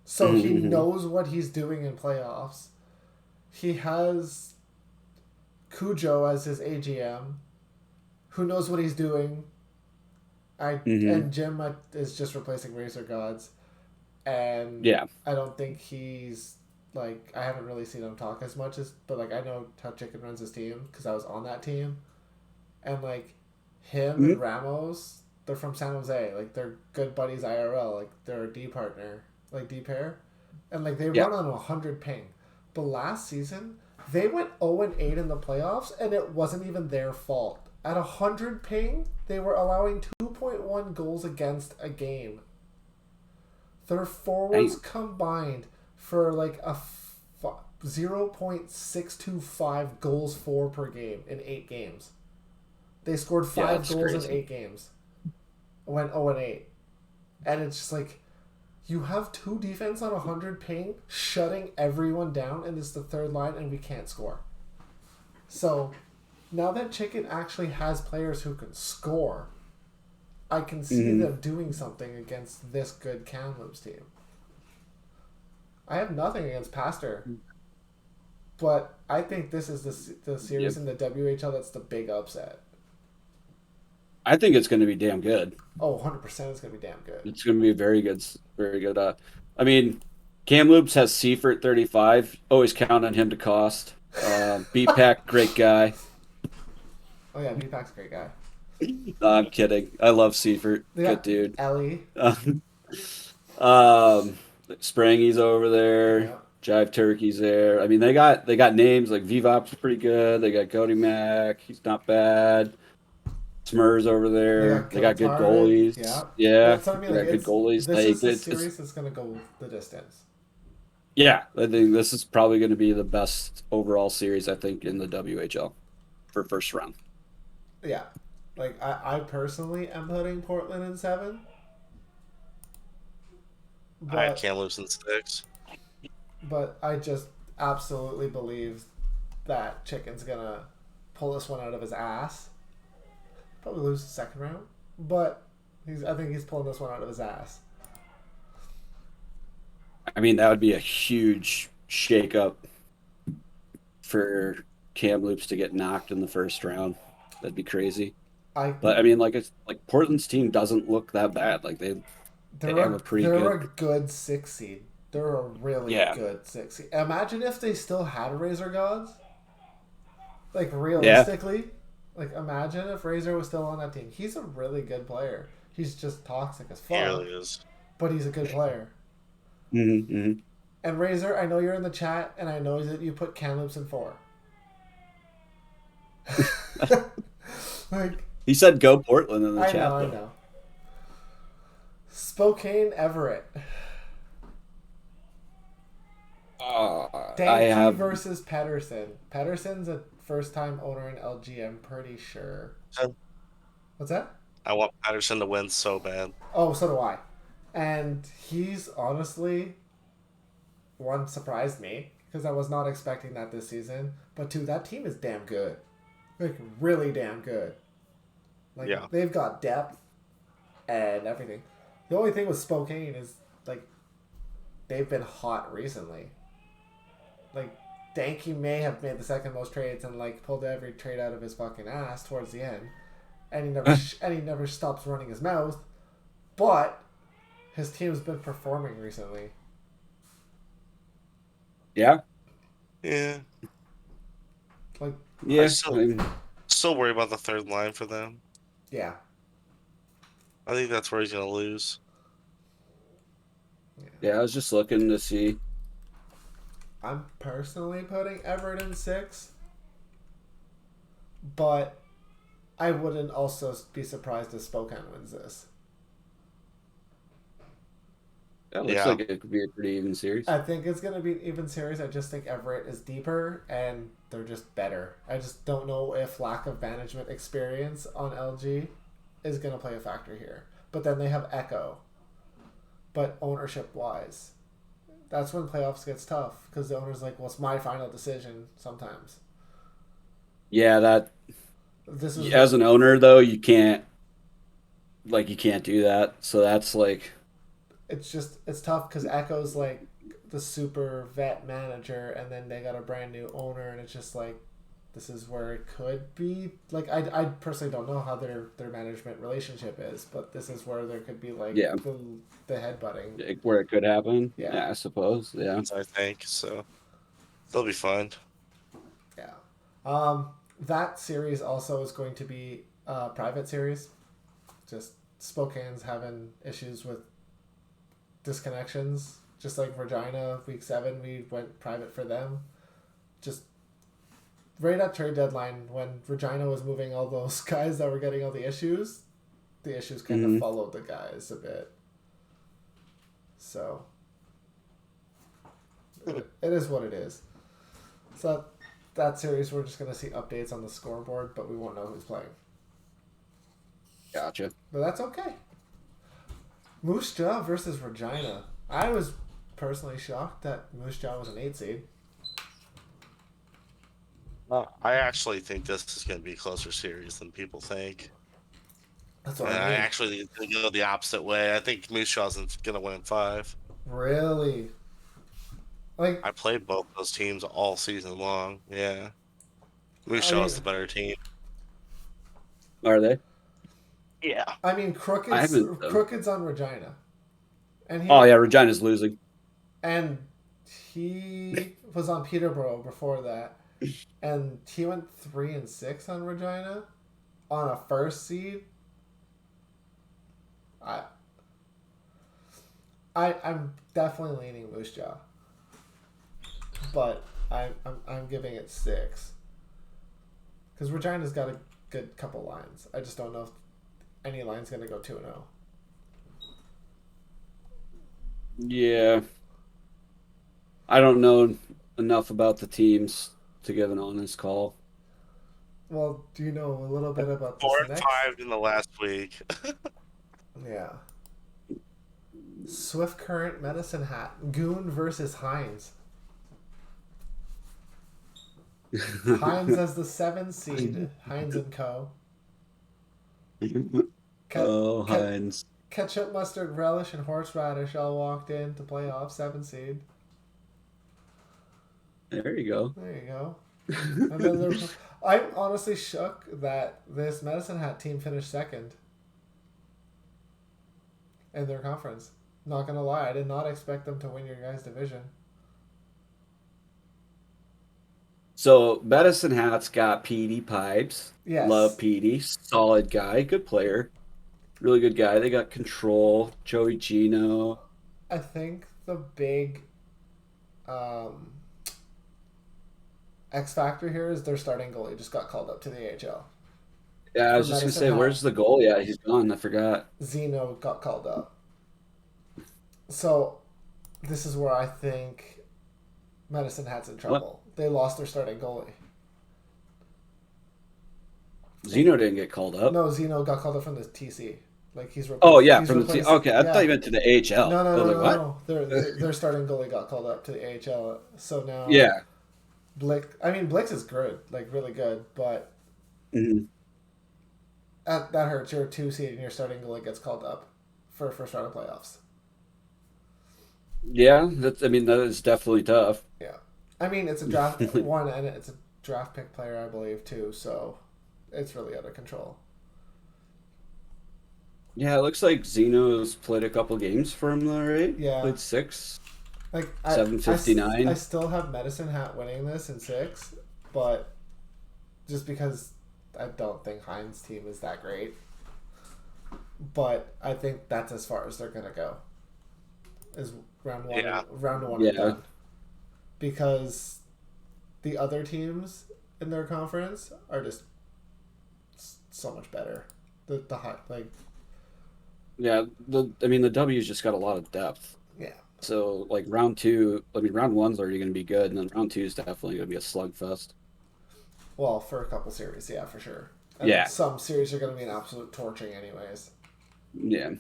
so he knows what he's doing in playoffs. He has Cujo as his AGM, who knows what he's doing. And Jim is just replacing Razor Gods, and Yeah. I don't think he's like I haven't really seen him talk as much as, but like I know how Chicken runs his team because I was on that team, and like him and Ramos, they're from San Jose, like they're good buddies IRL, like they're a D partner, like D pair, and like they run on 100 ping, but last season they went 0-8 in the playoffs, and it wasn't even their fault. At 100 ping, they were allowing 2.1 goals against a game. Their forwards combined for like a 0.625 goals for per game in 8 games. They scored 5 goals crazy. in 8 games. Went 0-8. And it's just like, you have 2 defense on 100 ping, shutting everyone down, and it's the third line, and we can't score. So, now that Chicken actually has players who can score, I can see them doing something against this good Kamloops team. I have nothing against Pastor, but I think this is the series in the WHL that's the big upset. I think it's going to be damn good. Oh, 100% it's going to be damn good. It's going to be very good, very good. I mean, Kamloops has Seifert 35. Always count on him to cost. B-Pack, great guy. Oh yeah, B-Pack's a great guy. No, I'm kidding. I love Seifert. Good dude. Ellie. Sprangy's over there. Yeah. Jive Turkey's there. I mean, they got names like Vivop's pretty good. They got Cody Mack. He's not bad. Smur's over there. They got good goalies. Yeah. That's what I mean. They Like, got good goalies. This is the series it's that's going to go the distance. yeah, I think this is probably going to be the best overall series, I think, in the WHL for first round. Yeah. Like, I personally am putting Portland in 7. I had Kamloops in 6. But I just absolutely believe that Chicken's going to pull this one out of his ass. Probably lose the second round. But I think he's pulling this one out of his ass. I mean, that would be a huge shakeup for Kamloops to get knocked in the first round. That'd be crazy. But I mean, like Portland's team doesn't look that bad. Like they have a pretty good. They're a good 6 seed. They're a really good 6 seed. Imagine if they still had Razor Gods. Like realistically, like imagine if Razor was still on that team. He's a really good player. He's just toxic as fuck. He really is. But he's a good player. And Razor, I know you're in the chat, and I know that you put Kamloops in 4. Like he said, "Go Portland" in the chat. I know. Spokane Everett. Danke versus Pedersen. Pedersen's a first-time owner in LG. I'm pretty sure. What's that? I want Patterson to win so bad. Oh, so do I. And he's honestly one surprised me because I was not expecting that this season. But two, that team is damn good. Like really damn good. Like they've got depth and everything. The only thing with Spokane is like they've been hot recently. Like Danke may have made the second most trades and like pulled every trade out of his fucking ass towards the end, and he never stops running his mouth. But his team's been performing recently. Yeah. Yeah. Like, Yeah. I still worry about the third line for them. yeah. I think that's where he's gonna lose. Yeah, I was just looking to see. I'm personally putting Everett in 6, but I wouldn't also be surprised if Spokane wins this. That looks Yeah. like it could be a pretty even series. I think it's going to be an even series. I just think Everett is deeper and they're just better. I just don't know if lack of management experience on LG is going to play a factor here. But then they have Echo. But ownership-wise, that's when playoffs gets tough because the owner's like, well, it's my final decision sometimes. Yeah, This is as an owner though, you can't do that. So that's like, it's tough because Echo's like the super vet manager, and then they got a brand new owner, and it's just like this is where it could be. Like I personally don't know how their management relationship is, but this is where there could be like the headbutting where it could happen. Yeah. I suppose. Yeah. I think so. They'll be fine. Yeah. That series also is going to be a private series. Just Spokane's having issues with disconnections. Just like Regina, week 7, we went private for them. Just right at trade deadline, when Regina was moving all those guys that were getting all the issues kind of followed the guys a bit. So, it is what it is. So, that series, we're just going to see updates on the scoreboard, but we won't know who's playing. Gotcha. But that's okay. Moose Jaw versus Regina. I was personally shocked that Moose Jaw was an 8 seed. I actually think this is going to be a closer series than people think. That's what And I mean. I actually think it's going to go the opposite way. I think Moose Jaw's going to win in 5. Really? Like, I played both those teams all season long. Yeah. Moose Jaw's the better team. Are they? Yeah. I mean, Crooked's on Regina. And Regina's losing. And he was on Peterborough before that. And he went 3-6 on Regina on a first seed. I'm definitely leaning Moose Jaw. But I'm giving it 6. Because Regina's got a good couple lines. I just don't know if any line's going to go 2-0. Yeah. I don't know enough about the teams to give an honest call. Well, do you know a little bit about this 4 and next? 5 in the last week. Yeah. Swift Current Medicine Hat. Goon versus Hines. Hines as the 7 seed. Hines and Co. Hines. Ketchup, mustard, relish, and horseradish all walked in to play off 7 seed. There you go. There you go. And then I'm honestly shook that this Medicine Hat team finished 2nd in their conference. Not gonna lie, I did not expect them to win your guys' division. So Medicine Hat's got Petey Pipes. Yes. Love Petey. Solid guy. Good player. Really good guy. They got Control. Joey Gino. I think the big X factor here is their starting goalie just got called up to the AHL. Yeah, I was just going to say, where's the goal? Yeah, he's gone. I forgot. Zeno got called up. So this is where I think Medicine Hat's in trouble. What? They lost their starting goalie. Zeno didn't get called up. No, Zeno got called up from the TC. Like he's from the TC. Okay, I thought you meant to the AHL. No. Their starting goalie got called up to the AHL. So now Blix is good, like really good, but that hurts. You're a 2 seed and your starting goalie gets called up for first round of playoffs. Yeah, that is definitely tough. Yeah. I mean, it's a draft one, and it's a draft pick player, I believe, too. So it's really out of control. Yeah, it looks like Zeno's played a couple games for him though, right? Yeah, Played six, like I 759. still have Medicine Hat winning this in 6, but just because I don't think Heinz' team is that great. But I think that's as far as they're gonna go. Is round one, Yeah. round one and Yeah. done. Because the other teams in their conference are just so much better. The high, like, Yeah, the W's just got a lot of depth. yeah. So like round two, I mean round one's already going to be good, and then round two is definitely going to be a slugfest. Well, for a couple series, yeah, for sure. And Yeah. some series are going to be an absolute torching, anyways. Yeah.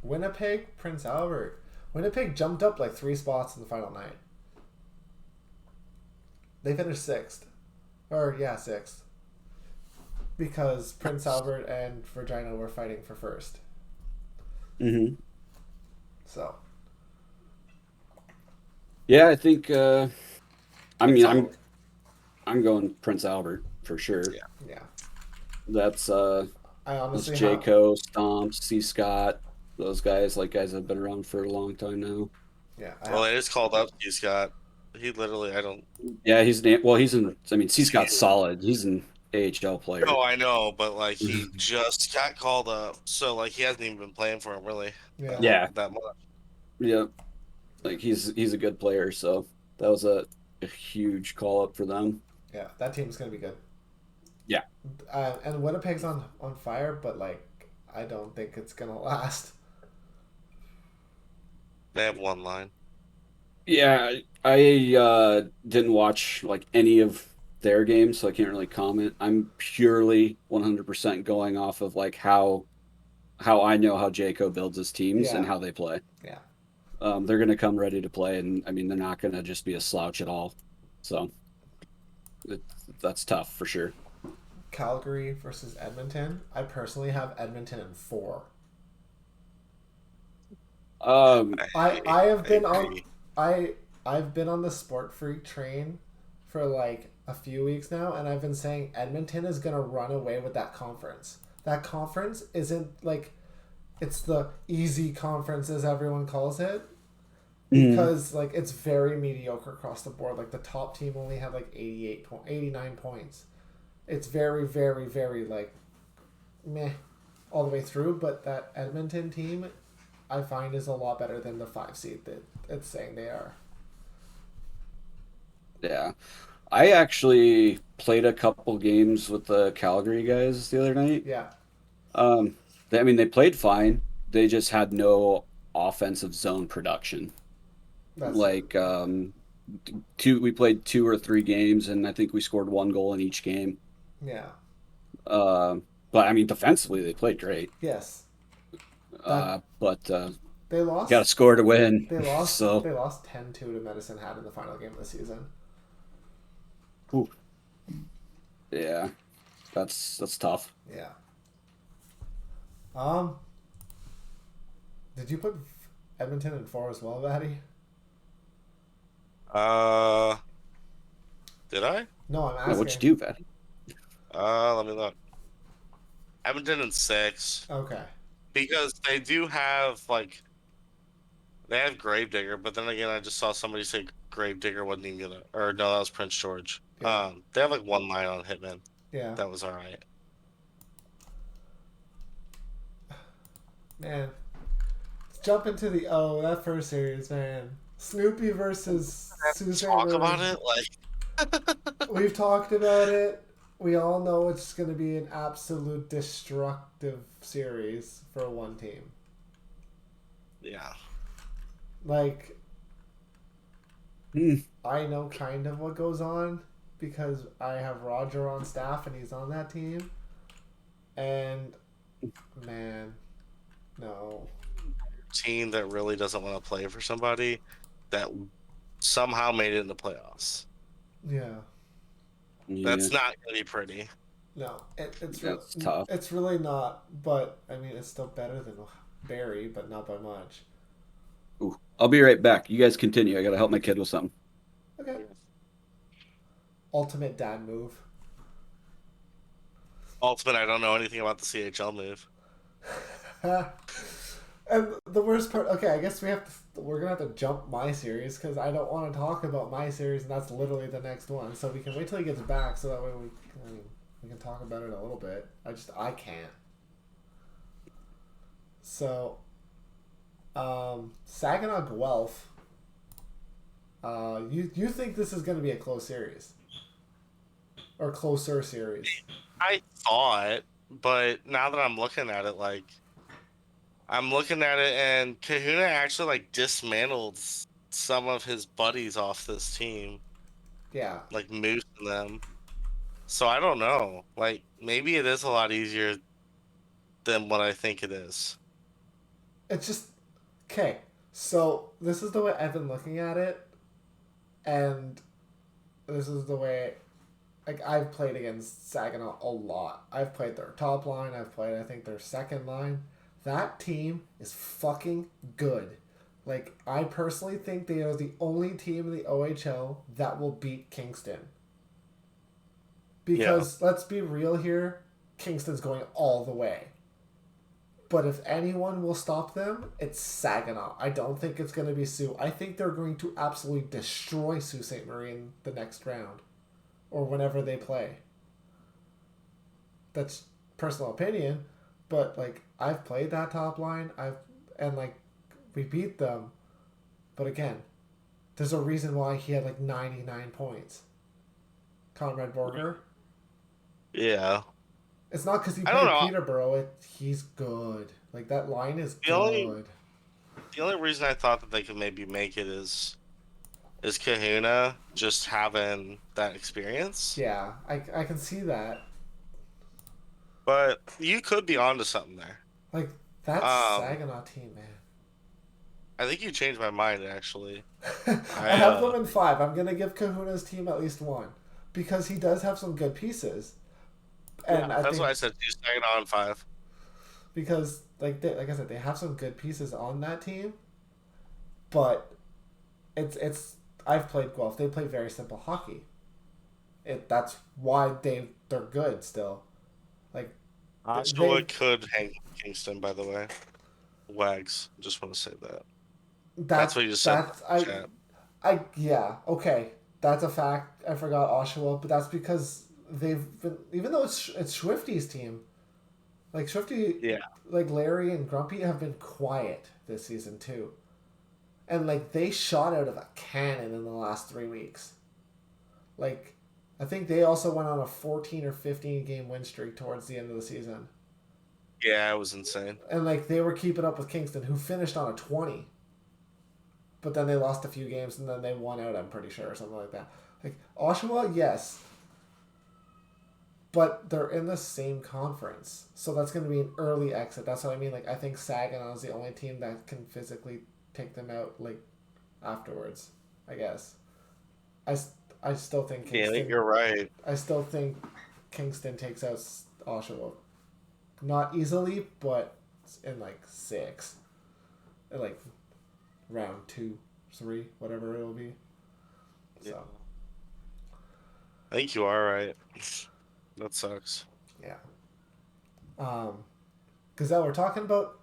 Winnipeg, Prince Albert. Winnipeg jumped up like 3 spots in the final night. They finished 6th. Or, yeah, 6th. Because Prince Albert and Regina were fighting for first. Mm-hmm. So. Yeah, I think. I mean, all- I'm going Prince Albert for sure. Yeah. Yeah. That's I that's honestly have. Jayco, Stomp, C. Scott. Those guys that have been around for a long time now. Yeah. Well, they just called up He's got. He literally, I don't. Yeah, he's in. I mean, C. Scott's solid. He's an AHL player. No, I know, but like he just got called up, so like he hasn't even been playing for him really. Yeah. Yeah. That much. Yeah, like he's a good player. So that was a huge call up for them. Yeah. That team's going to be good. Yeah. And Winnipeg's on fire, but, like, I don't think it's going to last. They have one line. Yeah, I didn't watch like any of their games, so I can't really comment. I'm purely 100% going off of like how I know how Jayco builds his teams and Yeah. how they play. Yeah. They're going to come ready to play, and I mean they're not going to just be a slouch at all. So that's tough for sure. Calgary versus Edmonton. I personally have Edmonton in 4. I have been on I've been on the Sport Freak train for like a few weeks now, and I've been saying Edmonton is gonna run away with that conference. That conference isn't like it's the easy conference as everyone calls it. Because like it's very mediocre across the board. Like the top team only had like 89 points. It's very, very, very like meh all the way through, but that Edmonton team I find is a lot better than the 5 seed that it's saying they are. Yeah, I actually played a couple games with the Calgary guys the other night. Yeah. I mean, they played fine. They just had no offensive zone production. That's Like we played 2 or 3 games, and I think we scored 1 goal in each game. yeah. But I mean, defensively, they played great. Yes. But They lost got to score to win. they lost So they lost 10-2 to Medicine Hat in the final game of the season. whew. Yeah, that's tough. Yeah. Did you put Edmonton in 4 as well, Batty? Did I? No, I'm Yeah, asking. what'd you do, Vat? Let me look. Edmonton in 6 Okay. because they do have like they have Gravedigger, but then again, I just saw somebody say Gravedigger wasn't even gonna, or no, that was Prince George. Yeah. They have like 1 line on Hitman. Yeah. That was all right. Man. Let's jump into that first series, man. Snoopy versus Susan. Talk about it, like We've talked about it. We all know it's going to be an absolute destructive series for one team. yeah. Like, I know kind of what goes on because I have Roger on staff and he's on that team. And, man, no. Team that really doesn't want to play for somebody that somehow made it in the playoffs. Yeah. That's not going to be pretty. No, it's That's tough. It's really not, but I mean, it's still better than Barry, but not by much. Ooh, I'll be right back. You guys continue. I gotta help my kid with something. Okay. Ultimate dad move. Ultimate, I don't know anything about the CHL move. And the worst part, okay, I guess we're gonna have to jump my series because I don't want to talk about my series, and that's literally the next one. So we can wait till he gets back, so that way we can talk about it a little bit. I can't. So, Saginaw Guelph. You think this is gonna be a close series or closer series? I thought, but now that I'm looking at it, like I'm looking at it, and Kahuna actually like dismantled some of his buddies off this team, Yeah, like Moose and them. So I don't know. Like maybe it is a lot easier than what I think it is. it's just okay. So this is the way I've been looking at it, and this is the way like I've played against Saginaw a lot. I've played their top line. I've played I think their second line. That team is fucking good. Like I personally think they are the only team in the OHL that will beat Kingston. Because let's be real here, Kingston's going all the way. But if anyone will stop them, it's Saginaw. I don't think it's going to be Sioux. I think they're going to absolutely destroy Sault Ste. Marie in the next round. Or whenever they play. That's personal opinion, but like I've played that top line. We beat them, but again, there's a reason why he had like 99 points. Conrad Borger. Yeah. It's not because he I don't played know. Peterborough. He's good. Like that line is The only good. the only reason I thought that they could maybe make it is Kahuna just having that experience. Yeah, I can see that. But you could be onto something there. Like that Um, Saginaw team, man. I think you changed my mind actually. I have them in 5. I'm gonna give Kahuna's team at least 1 because he does have some good pieces, and I That's think why I said you second on 5. because like I said, they have some good pieces on that team, but it's I've played Guelph. They play very simple hockey. That's why they're good still. Like Oshawa they've could hang with Kingston, by the way. Wags. Just want to say that. That's that what you just said in that's the chat. I yeah okay, that's a fact. I forgot Oshawa, but that's because they've been, even though it's Swifty's team. Like Swifty, Yeah. like Larry and Grumpy have been quiet this season too, and like they shot out of a cannon in the last 3 weeks. Like, I think they also went on a 14 or 15 game win streak towards the end of the season, Yeah, it was insane. and like they were keeping up with Kingston, who finished on a 20, but then they lost a few games and then they won out. I'm pretty sure or something like that. Like Oshawa, yes, but they're in the same conference, so that's going to be an early exit. That's what I mean. Like I think Saginaw is the only team that can physically take them out like afterwards. I guess. I, I still think Yeah, I Kingston. think you're right. I still think Kingston takes out Oshawa, not easily, but in like 6, in like round 2, 3, whatever it'll be. Yeah. So I think you are right. That sucks. yeah. Gazelle, we're talking about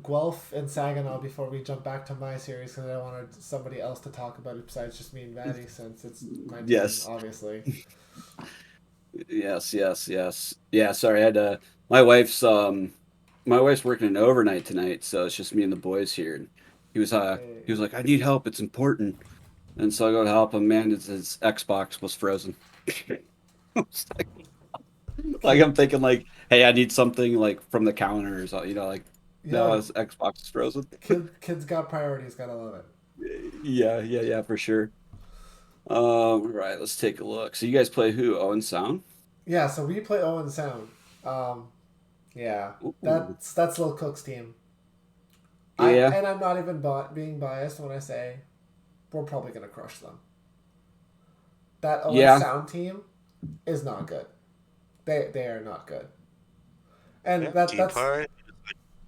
Guelph and Saginaw before we jump back to my series because I wanted somebody else to talk about it besides just me and Maddie since it's my team, Yes. obviously. Yes. Yeah, sorry, I had to my wife's working an overnight tonight, so it's just me and the boys here. And he was like, I need help, it's important. And so I go to help him, man, his Xbox was frozen. I was like I'm thinking like, hey, I need something like from the counter or something, like no, Yeah, his Xbox is frozen. kids got priorities, gotta love it. Yeah, for sure. Right, let's take a look. So you guys play who? Owen Sound? Yeah, so we play Owen Sound. Um, yeah, Ooh. that's Lil Cook's team. Yeah. I'm not even being biased when I say we're probably gonna crush them. That Owen Yeah. Sound team is not good. They are not good. And Yeah, that's Deepart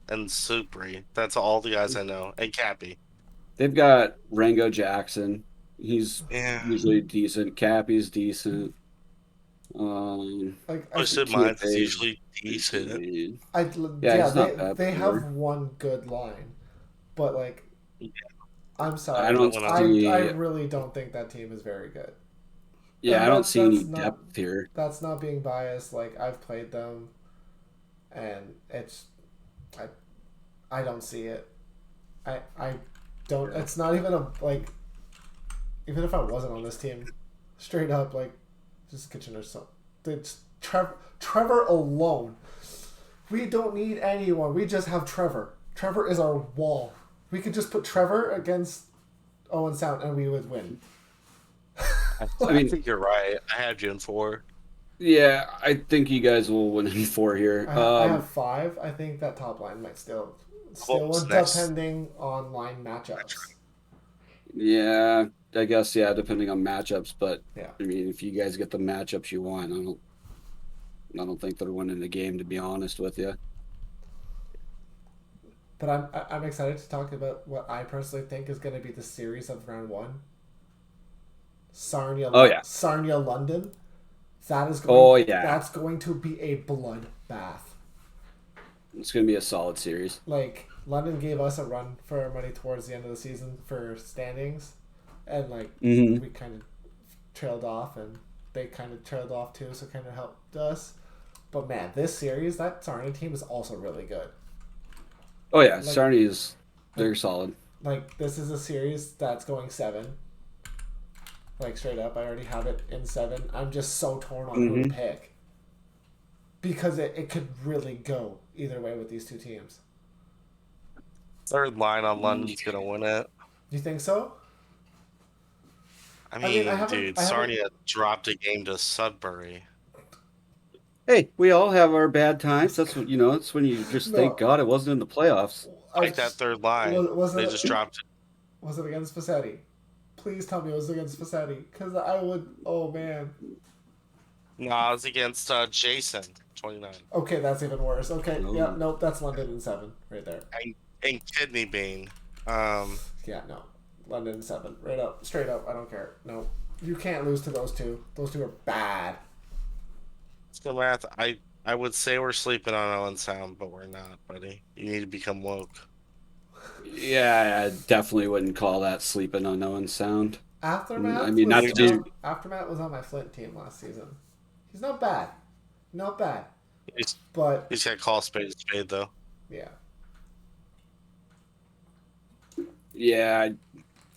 and Supri. That's all the guys I know. And Cappy. They've got Rango Jackson. He's Yeah. usually decent. Cappy's decent. Like Twisted Minds is TFA's usually decent. decent. I Yeah, yeah, he's not bad they have player. one good line, but like I'm I sorry, don't Going on. I see. really don't think that team is very good, Yeah, and I don't see any not depth here. that's not being biased. Like I've played them, and I I don't see it. I don't. It's not even a like. Even if I wasn't on this team, straight up like, just Kitchener. So it's Trevor alone. We don't need anyone. We just have Trevor. Trevor is our wall. We could just put Trevor against Owen Sound and we would win. I mean, think you're right. I had you in 4. yeah, I think you guys will win in 4 here. I have 5. I think that top line might still What was win next? depending on line matchups. Yeah, I guess yeah, depending on matchups. But Yeah. I mean, if you guys get the matchups you want, I don't think they're winning the game. To be honest with you. But I'm excited to talk about what I personally think is going to be the series of round 1. Oh yeah. Sarnia London. Oh yeah. That's going to be a bloodbath. It's gonna be a solid series. Like London gave us a run for our money towards the end of the season for standings, and like we kind of trailed off, and they kind of trailed off too, so it kind of helped us. But man, this series, that Sarnia team is also really good. Oh yeah, Sarnia's they're solid. Like this is a series that's going 7. Like straight up, I already have it in 7. I'm just so torn on who to pick because it could really go either way with these two teams. Third line on London's gonna win it. You think so? I mean, dude, I haven't. Sarnia dropped a game to Sudbury. Hey, we all have our bad times. That's what That's when you just thank No, God it wasn't in the playoffs. Like that third line, they just dropped it. Was it against Fassetti? Please tell me it was against Fassetti, because I would. Oh man. No, it was against Jason, 29. Okay, that's even worse. Okay, No. yeah, nope, that's London in 7 right there. And Kidney Bean. Yeah, no, London in 7, right up, straight up. I don't care. No, you can't lose to those two. Those two are bad. So math, I would say we're sleeping on Owen Sound, but we're not, buddy. You need to become woke. Yeah, I definitely wouldn't call that sleeping unknown sound. Aftermath. I mean, not to be. Aftermath was on my Flint team last season. He's not bad, not bad, He's but got to call a spade, though. yeah. Yeah,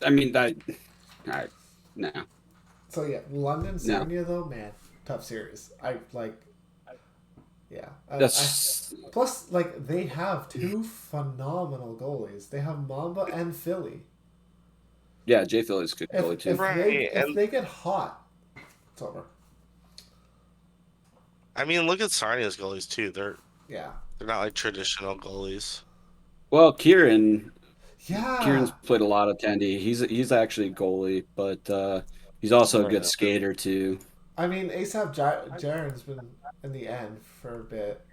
I mean that. Nah. So yeah, London Sarnia though, man, tough series. I like. Yeah. Plus, like they have 2 phenomenal goalies. They have Mamba and Philly. Yeah, Jay Philly's good goalie too. If they get hot, it's over. I mean, look at Sarnia's goalies too. They're Yeah. not like traditional goalies. Well, Kieran's Yeah. played a lot of Tendy. He's actually a goalie, but he's also a good skater too. I mean, ASAP Jaren's been in the end for a bit.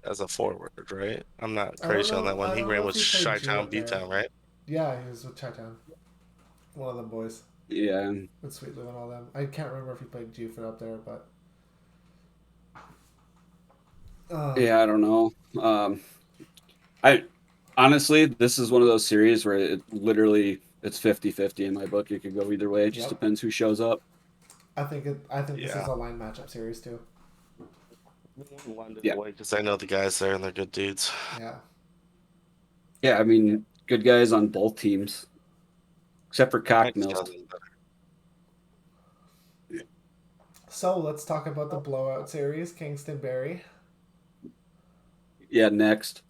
As a forward, right? I'm not crazy on that one. He ran with Chi-Town, B-Town, right? Yeah, he was with Chi-Town. One of them boys. Yeah. With Sweet Lou and all them. I can't remember if he played G for up there, but. Yeah, I don't know. I honestly, this is one of those series where it's 50-50 in my book. It could go either way. It just depends who shows up. I think this is a line matchup series too. Yeah, because I know the guys there and they're good dudes. Yeah. Yeah, I mean, good guys on both teams, except for Cockmills. So let's talk about the blowout series, Kingston Barrie. Yeah, next.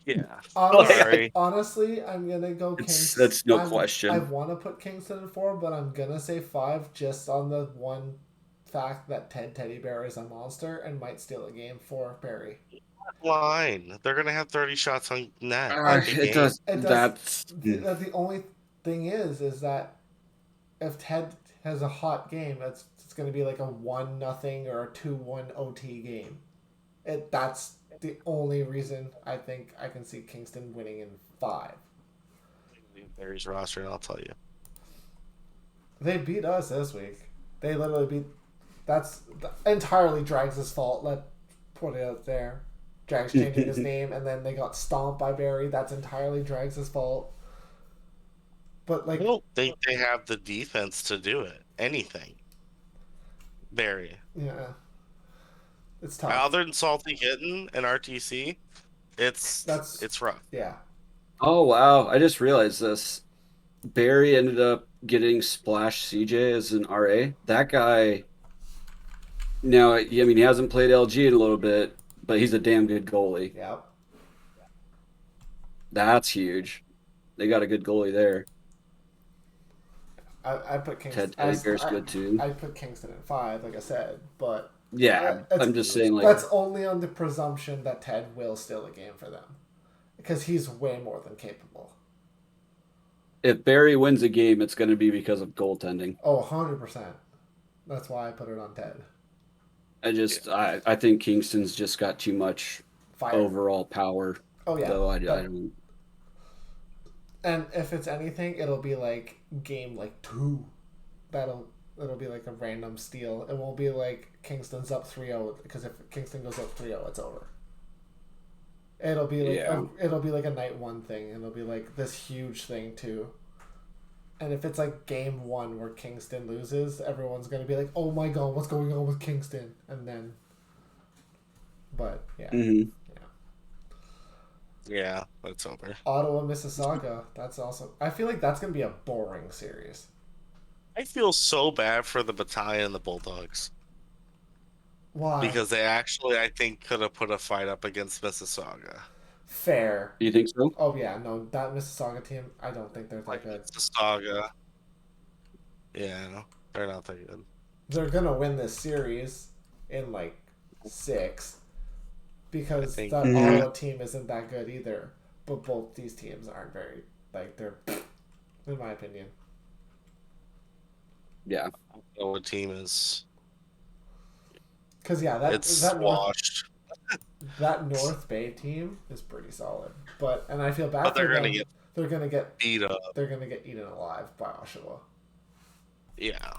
Yeah. Honestly, I'm gonna go Kingston. That's no question. I want to put Kingston in 4, but I'm gonna say 5 just on the one fact that Teddy Bear is a monster and might steal a game for Barrie. Line. They're gonna have 30 shots on net. It does. The only thing is that if Ted has a hot game, it's going to be like a 1-0 or a 2-1 OT game. That's the only reason I think I can see Kingston winning in 5. Barry's roster, and I'll tell you. They beat us this week. They literally beat. That's entirely Drags' fault. Let's put it out there. Drags changing his name, and then they got stomped by Barry. That's entirely Drags' fault. But like, I don't think they have the defense to do it. Anything. Barry. yeah, it's tough. Other than Salty Kitten and RTC, That's it's rough. yeah. Oh wow! I just realized this. Barry ended up getting Splash CJ as an RA. That guy. Now, I mean, he hasn't played LG in a little bit, but he's a damn good goalie. Yep. That's huge. They got a good goalie there. I put Kingston. Teddy Bear's good too. I put Kingston at 5, like I said, but Yeah, I'm just saying, like, that's only on the presumption that Ted will steal a game for them, because he's way more than capable. if Barry wins a game, it's going to be because of goaltending. Oh, 100%. That's why I put it on Ted. I think Kingston's just got too much Fire. overall power. Oh yeah. Though I don't. And if it's anything, it'll be like game like 2. It'll be like a random steal. It won't be like Kingston's up 3-0, because if Kingston goes up 3-0, it's over. It'll be like it'll be like a night 1 thing, and it'll be like this huge thing too. And if it's like game 1 where Kingston loses, everyone's gonna be like, "Oh my god, what's going on with Kingston?" And then, but yeah, Mm-hmm. Yeah, that's over. Ottawa, Mississauga. That's also. I feel like that's gonna be a boring series. I feel so bad for the Battalion and the Bulldogs. Why? Because they actually, I think, could have put a fight up against Mississauga. Fair. Do you think so? Oh yeah, no, that Mississauga team. I don't think they're that Like good. Mississauga. Yeah, they're not that good. They're gonna win this series in like 6, because think- that Ottawa team isn't that good either. But both these teams aren't very they're, in my opinion. Yeah. I don't know what team is. Because yeah, It's that washed. that North Bay team is pretty solid. And I feel bad But for they're them. gonna get They're gonna get beat up. They're gonna get eaten alive by Oshawa. Yeah.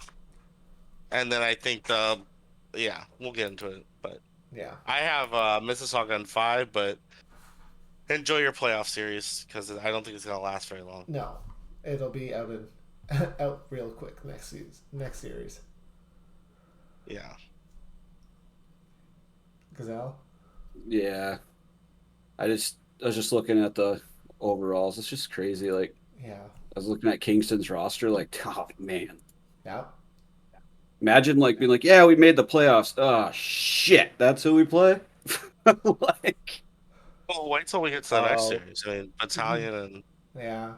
And then I think we'll get into it. But Yeah. I have Mississauga in 5, but enjoy your playoff series because I don't think it's gonna last very long. No, it'll be out out real quick next series. Yeah. Gazelle. Yeah. I was just looking at the overalls. It's just crazy. Like, Yeah. I was looking at Kingston's roster. Like, oh man. Yeah. Imagine like being like, yeah, we made the playoffs. Oh shit, that's who we play. Like, Well, wait till we get to the next Oh. series. I mean, Battalion and Yeah.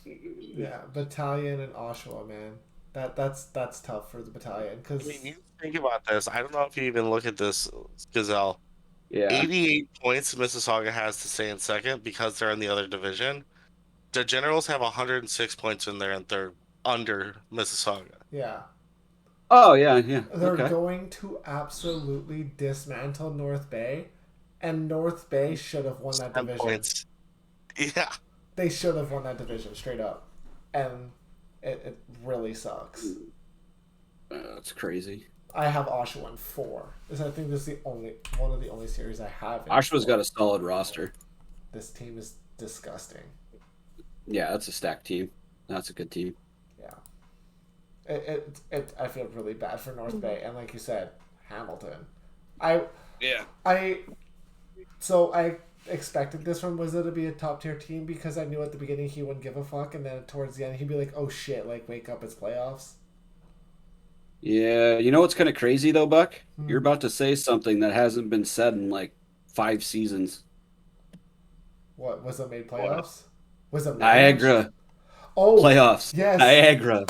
Yeah. Battalion and Oshawa, man. That's tough for the Battalion, I because mean, you think about this. I don't know if you even look at this, Gazelle. yeah, 88 points Mississauga has to stay in second because they're in the other division. The Generals have 106 points in there, and they're under Mississauga. yeah, oh yeah, yeah. they're Okay. going to absolutely dismantle North Bay, and North Bay should have won that 10 division. points. Yeah. They should have won that division straight up, and it really sucks. That's crazy. I have Oshawa in 4. I think this is one of the only series I have. Oshawa's got a solid roster. This team is disgusting. Yeah, that's a stacked team. That's a good team. Yeah. I feel really bad for North Bay, and like you said, Hamilton. I expected this from Wizza to be a top tier team, because I knew at the beginning he wouldn't give a fuck, and then towards the end he'd be like, "Oh shit! Like, wake up, it's playoffs." Yeah, you know what's kind of crazy though, Buck? You're about to say something that hasn't been said in like 5 seasons. What was it made playoffs? Was it Niagara Oh, playoffs. yes. Niagara.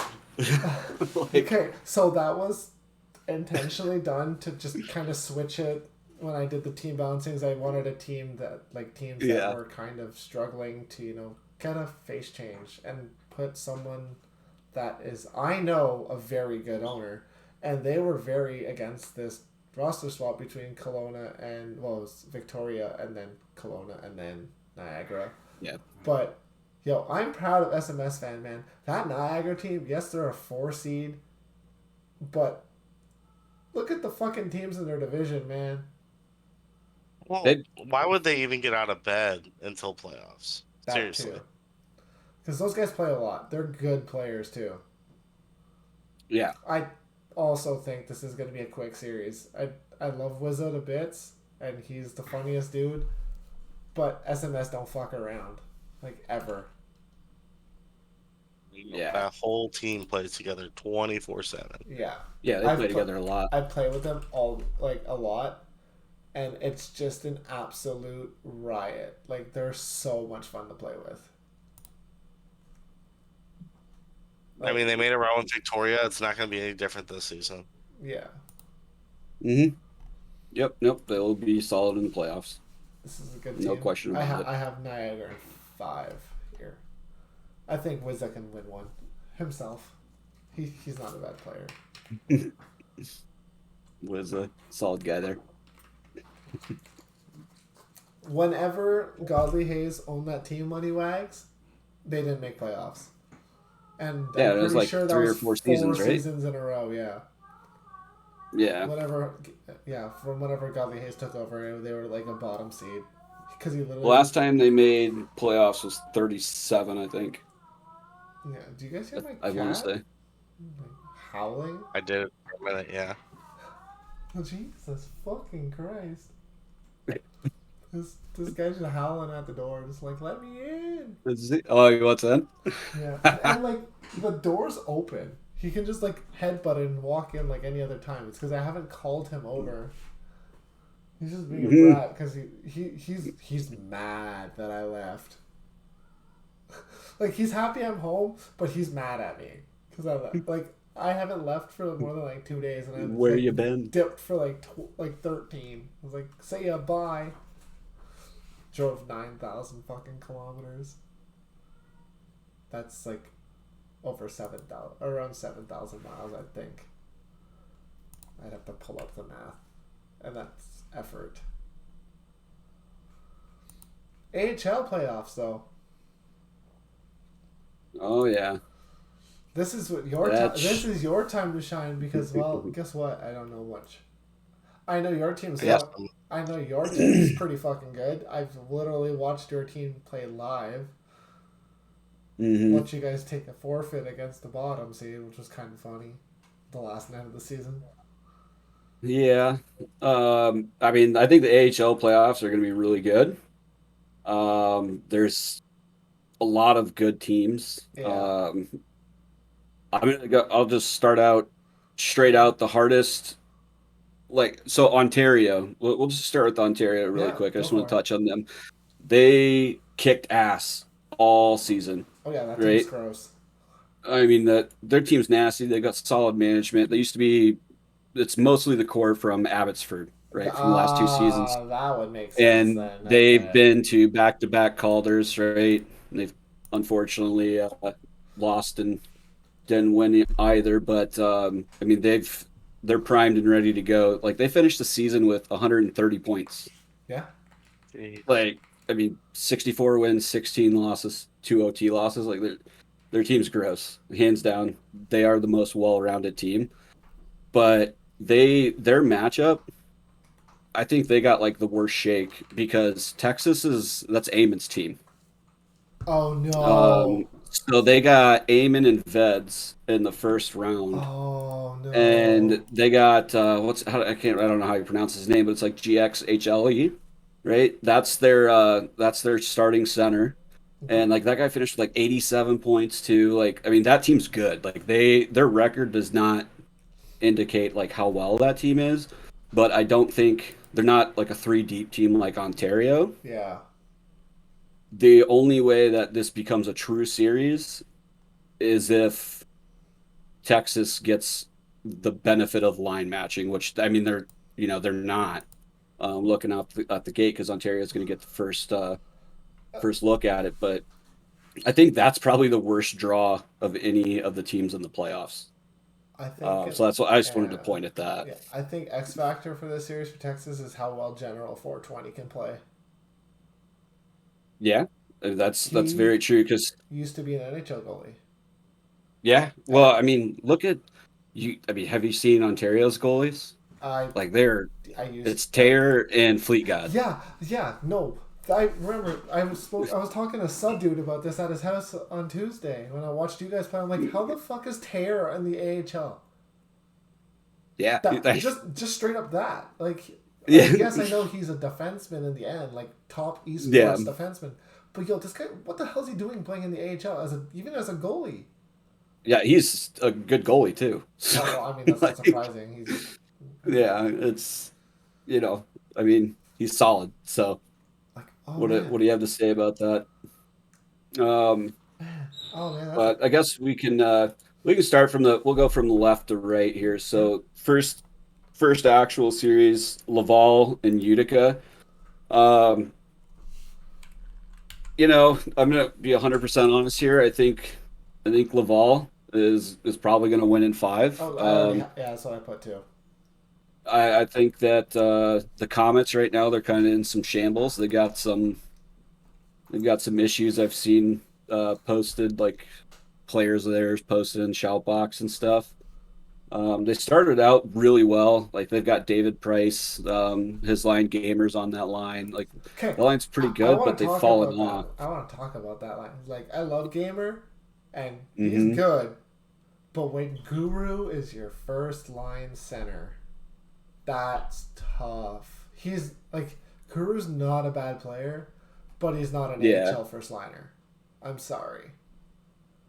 Like, Okay, so that was intentionally done to just kind of switch it. When I did the team balancings, I wanted a team teams Yeah. that were kind of struggling to, get a face change and put someone that is, I know, a very good owner, and they were very against this roster swap between Kelowna and, well, it was Victoria and then Kelowna and then Niagara. Yeah. But, yo, I'm proud of SMS fan, man. That Niagara team, yes, they're a 4 seed, but look at the fucking teams in their division, man. Well, They- why would they even get out of bed until playoffs? That Seriously. too. Because those guys play a lot. They're good players, too. Yeah. I also think this is going to be a quick series. I love Wizzo to bits, and he's the funniest dude, but SMS don't fuck around. Like, ever. Yeah. That whole team plays together 24/7. Yeah. Yeah, they play together a lot. I play with them a lot, and it's just an absolute riot. Like, they're so much fun to play with. I mean, they made a run with Victoria. It's not going to be any different this season. Yeah. Mm-hmm. Yep. Nope. They'll be solid in the playoffs. This is a good team. No question about it. I have Niagara in 5 here. I think Wizza can win one himself. He's not a bad player. Was a solid guy there. Whenever Godly Hayes owned that team, Moneywags, they didn't make playoffs. And Yeah, I'm it was pretty like sure that 3 or was 4 seasons, right? seasons in a row, yeah. Yeah. From whenever Godly Hayes took over, they were like a bottom seed. Because he literally... Last time they made playoffs was 37, I think. Yeah, do you guys hear my cat? I want to say. Like, howling? I did it for a minute, yeah. Oh, Jesus fucking Christ. This guy's just howling at the door, just like, let me in. Oh, what's that? Yeah. And like, the door's open. He can just like headbutt it and walk in like any other time. It's because I haven't called him over. He's just being a brat because he's mad that I left. Like, he's happy I'm home, but he's mad at me because I haven't left for more than like 2 days, and I Where you been? Dipped for like 13. I was like, say ya, bye. Drove 9,000 fucking kilometers. That's like over 7,000, around 7,000 miles, I think. I'd have to pull up the math, and that's effort. AHL playoffs, though. Oh, yeah. This is what your time. This is your time to shine because, well, guess what? I don't know much. I know your team's. I know your team's pretty fucking good. I've literally watched your team play live. Watch you guys take a forfeit against the bottom seed, which was kind of funny. The last night of the season. Yeah. I mean, I think the AHL playoffs are going to be really good. There's a lot of good teams. Yeah. I'll just start out straight out the hardest. So Ontario. We'll just start with Ontario really quick. I just want to touch on them. They kicked ass all season. Oh yeah, that team's gross. I mean, their team's nasty. They got solid management. They used to be. It's mostly the core from Abbotsford, right, from the last 2 seasons. That would make sense. And then. they've been to back-to-back Calder's, right? And they've unfortunately lost and didn't win either. But I mean, they're primed and ready to go. Like, they finished the season with 130 points. Yeah. Like, I mean, 64 wins, 16 losses, 2 OT losses. Like, their team's gross, hands down. They are the most well-rounded team. But their matchup, I think they got like the worst shake because that's Eamon's team. Oh no! So they got Eamon and Veds in the first round. Oh no! And they got I don't know how you pronounce his name, but it's like GXHLE, right? That's their starting center. And like that guy finished with like 87 points too. Like, I mean, that team's good. Like, their record does not indicate like how well that team is, but I don't think they're not like a 3 deep team like Ontario. Yeah. The only way that this becomes a true series is if Texas gets the benefit of line matching, which I mean they're not looking out at the gate because Ontario is going to get the first look at it. But I think that's probably the worst draw of any of the teams in the playoffs. I think So that's what I just wanted to yeah, point at that. yeah. I think X factor for this series for Texas is how well General 420 can play. Yeah, that's He very true. Because used to be an NHL goalie. yeah, well, And I mean, look at you. I mean, have you seen Ontario's goalies? I Like they're I used it's like Tear and Fleet God. yeah, no. I remember I was talking to Sub Dude about this at his house on Tuesday when I watched you guys play. I'm like, how the fuck is Tear in the AHL? Yeah, That just straight up that. Like yeah, yes, I know he's a defenseman in the end, like top yeah, esports defenseman. But yo, this guy, what the hell's he doing playing in the AHL as a even as a goalie? yeah. He's a good goalie too. So, Oh well, I mean that's not like, surprising. He's yeah, it's you know, I mean, he's solid. So, like, oh man, what do you have to say about that? Um, man, oh man, that's a but I guess we can start from the we'll go from the left to right here. yeah. So first actual series, Laval and Utica. Um, I'm gonna be 100% honest here. I think Laval is probably gonna win in five. Oh, I already yeah, that's what I put too. I think that the Comets right now they're kind of in some shambles. They've got some issues I've seen posted, like players of theirs posted in Shoutbox and stuff. They started out really well. Like they've got David Price, his line gamers on that line. Like Okay, the line's pretty I good, but want to they've talk fallen about that. off. I want to talk about that line. Like I love Gamer, and he's Hmm. good, but when Guru is your first line center, that's tough. He's like Guru's not a bad player, but he's not an Yeah. AHL first liner. I'm sorry,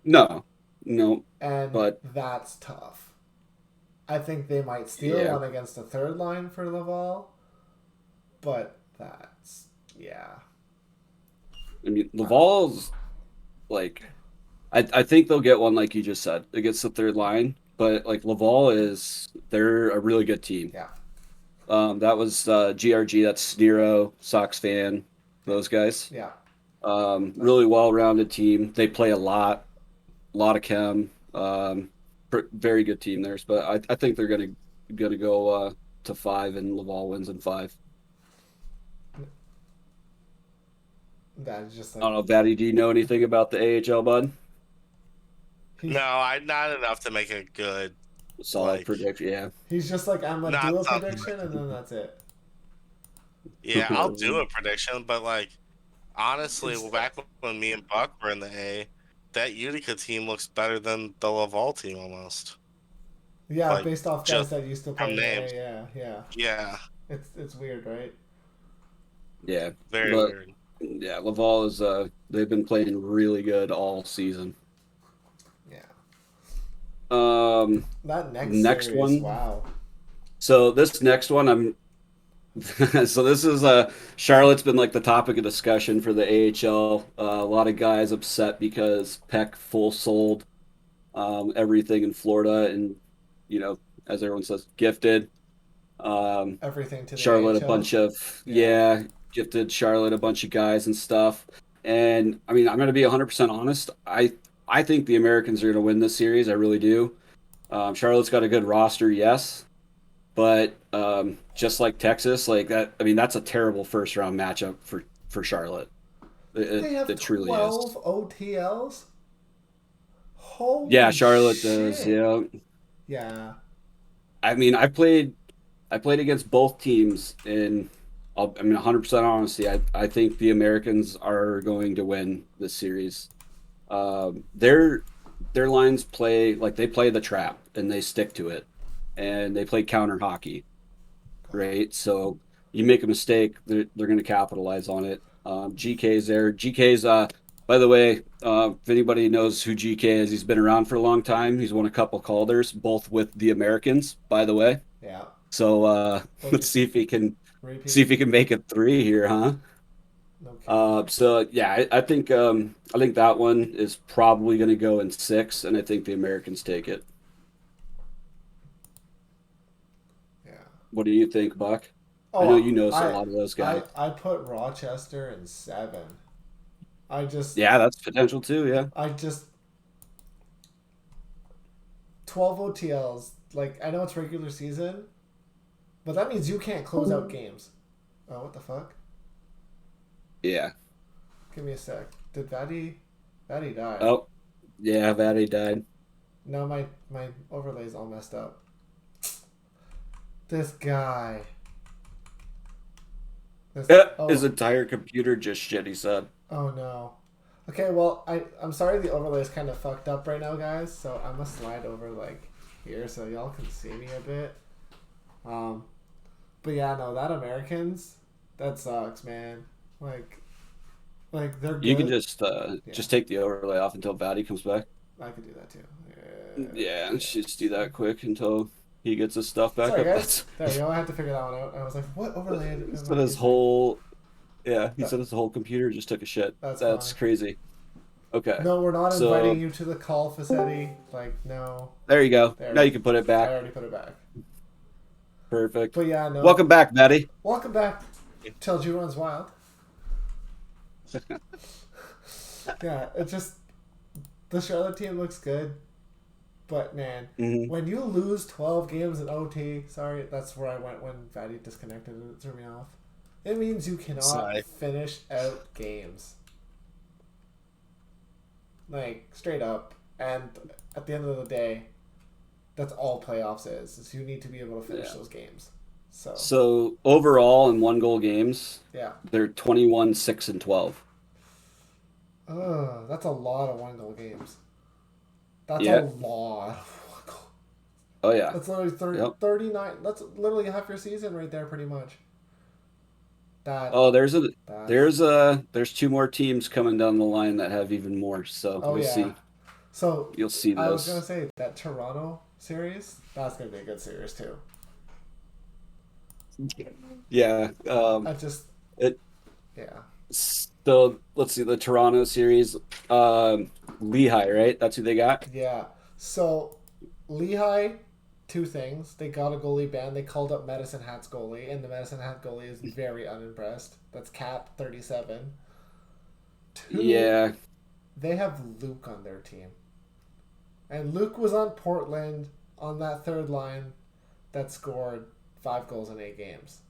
No. No. and But that's tough. I think they might steal yeah. one against the third line for Laval, but that's yeah. I mean, Uh, Laval's like I think they'll get one like you just said against the third line. But like Laval is they're a really good team. yeah, That was GRG, that's Nero, Sox fan, yeah, those guys. yeah. Like Really well-rounded team. They play a lot of chem. Very good team theirs, but I think they're gonna go to five and Laval wins in five. that is just I like don't know, Batty, do you know anything about the AHL, bud? he's No, I not enough to make a good Solid like prediction, yeah. he's just like I'm gonna not do a something. prediction and then that's it. Yeah, I'll do a prediction, but like honestly, It's back when me and Buck were in the A, that Utica team looks better than the Laval team almost. yeah, Like based off guys just that used to play from in the names. A. Yeah, yeah. Yeah, It's weird, right? Yeah, very but weird. yeah, Laval is they've been playing really good all season. Yeah. Um, That next next series, one. wow. So this next one, I'm so this is Charlotte's been like the topic of discussion for the AHL. A lot of guys upset because Peck full sold everything in Florida, and you know, as everyone says, gifted. Um, Everything to the Charlotte a AHL. bunch of Yeah. yeah, gifted Charlotte a bunch of guys and stuff. And I mean, I'm going to be 100% honest. I think the Americans are going to win this series. I really do. Charlotte's got a good roster, yes, but just like Texas, like that. I mean, that's a terrible first round matchup for Charlotte. They have It truly is. 12 OTLs? Yeah, Holy Charlotte does. shit. Yeah, Yeah. I mean, I played against both teams, and I mean, 100% honesty, I think the Americans are going to win this series. Um, their their lines play like they play the trap and they stick to it, and they play counter hockey, right? So you make a mistake, they're going to capitalize on it. GK's there. GK's by the way, if anybody knows who GK is, he's been around for a long time. He's won a couple Calder's, both with the Americans, by the way. Yeah. So Both let's see repeat. if he can make it three here, huh? No kidding. So yeah, I think that one is probably going to go in six, and I think the Americans take it. Yeah. What do you think, Buck? I know Oh, you know a lot of those guys. I put Rochester in 7. I just Yeah, that's potential too. Yeah, I just 12 OTLs. Like, I know it's regular season, but that means you can't close out games. Oh, what the fuck? Yeah. Give me a sec. Did Vadi die? Oh, yeah, Vadi died. No, my overlay's all messed up. This guy. His entire computer just shit, he said. Oh no. Okay, well, I'm sorry the overlay is kind of fucked up right now, guys, so I'm gonna slide over, like, here so y'all can see me a bit. But yeah, no, that Americans, that sucks, man. Like they're good. You can just take the overlay off until Vadi comes back. I could do that too. Yeah, just do that quick until he gets his stuff back Sorry, up. guys. There you go. I had to figure that one out. I was like, what overlay? He said his whole computer just took a shit. That's crazy. Okay. No, we're not inviting you to the call, Facetti. Like, no. There you go. Now you can put it back. I already put it back. Perfect. But yeah, no. Welcome back, Betty. Welcome back. Till G runs wild. Yeah, it just the Charlotte team looks good, but man, when you lose 12 games in OT, sorry, that's where I went when Vadi disconnected and it threw me off. It means you cannot finish out games. Like, straight up. And at the end of the day, that's all playoffs is you need to be able to finish those games. So overall in 1-goal games, they're 21, 6, and 12. That's a lot of 1-goal games. That's a lot of 1-goal. Oh yeah. That's literally 39. That's literally half your season right there, pretty much. There's 2 more teams coming down the line that have even more. So we'll see. So you'll see those. I was gonna say that Toronto series. That's gonna be a good series too. Yeah. So let's see the Toronto series. Lehigh, right? That's who they got. Yeah. So Lehigh, 2 things. They got a goalie ban. They called up Medicine Hat's goalie, and the Medicine Hat goalie is very unimpressed. That's Cat 37. 2, yeah. They have Luke on their team. And Luke was on Portland on that third line that scored 5 goals in 8 games.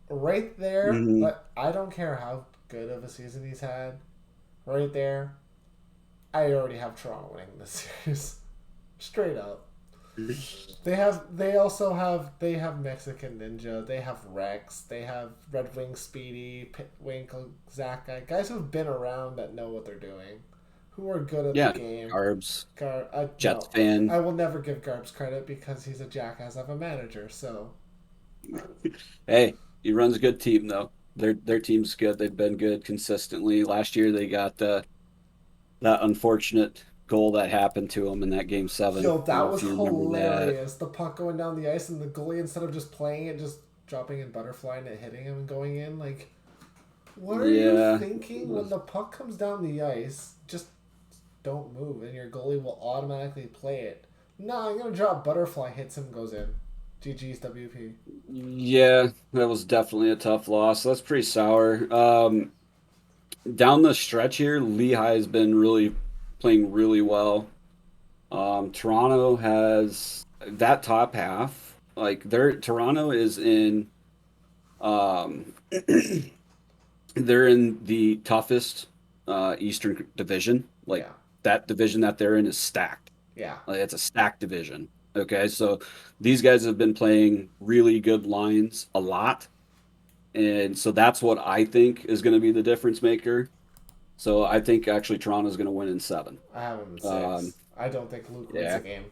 Right there, but I don't care how good of a season he's had. Right there, I already have Toronto winning this series. Straight up. They have Mexican Ninja, they have Rex, they have Red Wing Speedy, Winkle, Zach, guys who have been around that know what they're doing, who are good at the game. Garbs. Jets fan. I will never give Garbs credit because he's a jackass of a manager. So, hey, he runs a good team though. Their team's good. They've been good consistently. Last year they got that unfortunate goal that happened to him in that game 7. Yo, that was hilarious. The puck going down the ice and the goalie, instead of just playing it, just dropping in butterfly and it hitting him and going in. Like, what are you thinking when the puck comes down the ice? Just don't move and your goalie will automatically play it. No, I'm going to drop butterfly, hits him, goes in. GG's WP. Yeah, that was definitely a tough loss. That's pretty sour. Down the stretch here, Lehigh has been playing really well. Toronto has that top half. Like Toronto is in they're in the toughest Eastern division. That division that they're in is stacked. Yeah. Like, it's a stacked division. Okay, so these guys have been playing really good lines a lot. And so that's what I think is going to be the difference maker. So I think actually Toronto's going to win in 7. I have them in 6. I don't think Luke wins the game.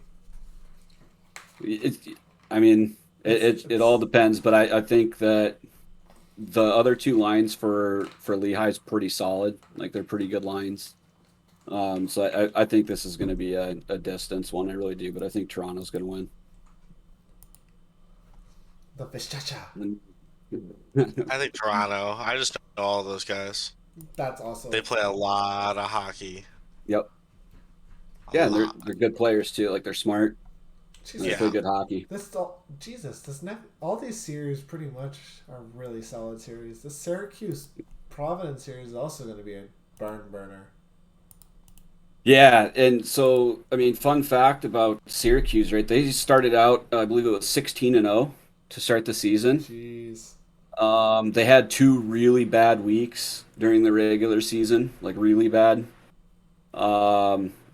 It all depends, but I think that the other 2 lines for Lehigh is pretty solid. Like, they're pretty good lines. So I think this is going to be a distance one. I really do, but I think Toronto's going to win. The Vischacha. I think Toronto. I just know all those guys. That's awesome. They play a lot of hockey. Yep. And they're good players too. Like, they're smart. They play good hockey. All these series pretty much are really solid series. The Syracuse Providence series is also going to be a barn burner. Yeah, and so I mean, fun fact about Syracuse, right? They started out, I believe it was 16-0 to start the season. Jeez. They had two really bad weeks during the regular season, like really bad.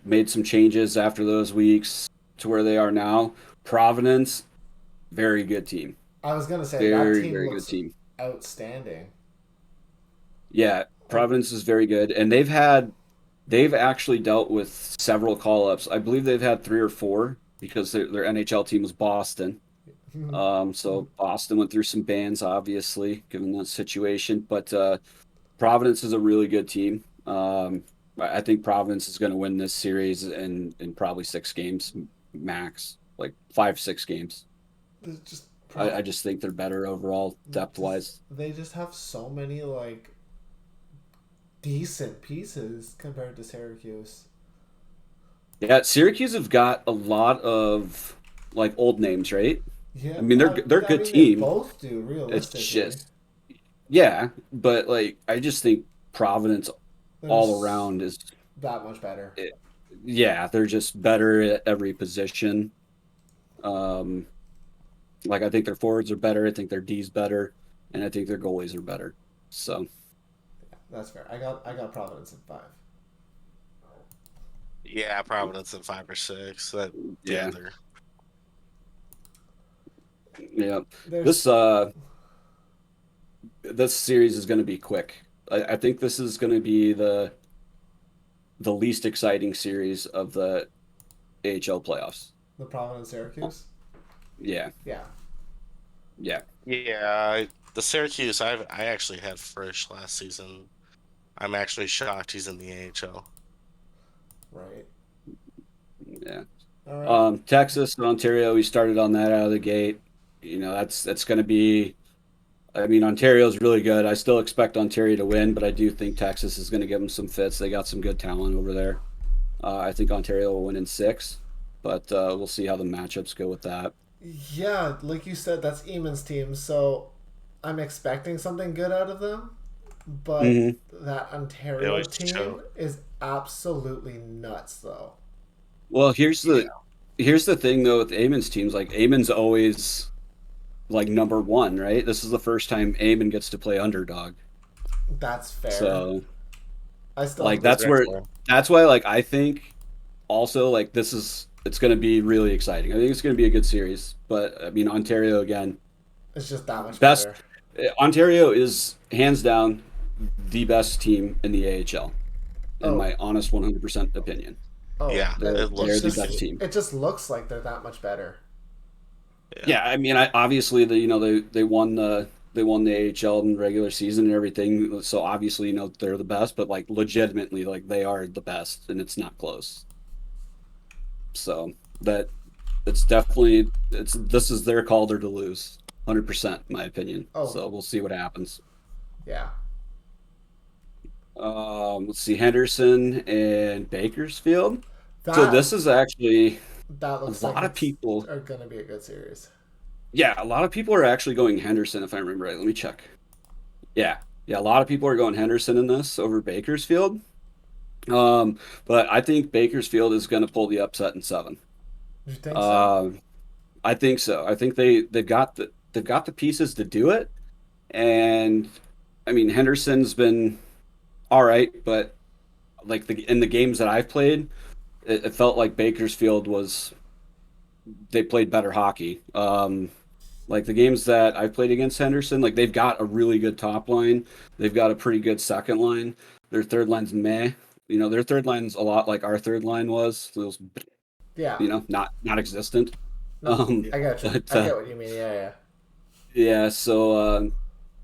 Made some changes after those weeks to where they are now. Providence, very good team. I was gonna say that Very, team very good looks team. outstanding. Yeah, Like, Providence is very good, and they've actually dealt with several call-ups. I believe they've had three or four because their NHL team was Boston. So Boston went through some bans, obviously, given that situation. But Providence is a really good team. I think Providence is going to win this series in probably 6 games max, like 5, 6 games. just I just think they're better overall depth wise. they just have so many like decent pieces compared to Syracuse. Yeah, Syracuse have got a lot of like old names, right? Yeah, I mean, they're a I good mean they team. both do It's realistically. just yeah, but like I just think Providence They're all just around is that much better. eh, yeah, they're just better at every position. Um, like I think their forwards are better, I think their D's better, and I think their goalies are better. So That's fair. I got Providence at 5. Yeah, Providence in 5 or 6. That yeah, yeah, they're yeah. There's This this series is going to be quick. I think this is going to be the least exciting series of the AHL playoffs. the Providence Syracuse. Yeah, Yeah, yeah, the Syracuse. I actually had Frisch last season. I'm actually shocked he's in the AHL. right. yeah. All right. Texas and Ontario, we started on that out of the gate. That's going to be. I mean, Ontario's really good. I still expect Ontario to win, but I do think Texas is going to give them some fits. They got some good talent over there. I think Ontario will win in 6, but we'll see how the matchups go with that. Yeah, like you said, that's Eamon's team, so I'm expecting something good out of them. But Hmm. that They Ontario always team choke. is absolutely nuts, though. Well, Yeah, here's the thing though with Eamon's teams. Like Eamon's always like number one, right? This is the first time Eamon gets to play underdog. That's fair. So I still like exactly. that's why like I think also like it's going to be really exciting. I think it's going to be a good series. But I mean Ontario again, it's just that much best better. Ontario is hands down the best team in the AHL in Oh, my honest 100% opinion. oh, Yeah, it, it They're it's looks the like best it. just team. it just looks like they're that much better. Yeah, Yeah, I mean, I obviously they won the AHL in regular season and everything, so obviously they're the best, but like legitimately like they are the best, and it's not close. So that it's definitely it's this is their call to lose, 100% in my opinion. Oh, So we'll see what happens. yeah. Let's see Henderson and Bakersfield. So That this is actually that a looks like lot of it's people. are gonna be a good series. Yeah, a lot of people are actually going Henderson if I remember right. Let me check. Yeah. Yeah, a lot of people are going Henderson in this over Bakersfield. Um, but I think Bakersfield is going to pull the upset in 7. You think so? Um, I think so. I think they've got the pieces to do it. And I mean Henderson's been all right, but like in the games that I've played, it felt like Bakersfield was they played better hockey. Like the games that I've played against Henderson, like they've got a really good top line. They've got a pretty good second line. Their third line's meh. Their third line's a lot like our third line was. It was, Yeah. not existent. No, Um, I got you. but I get what you mean. Yeah, yeah. yeah, so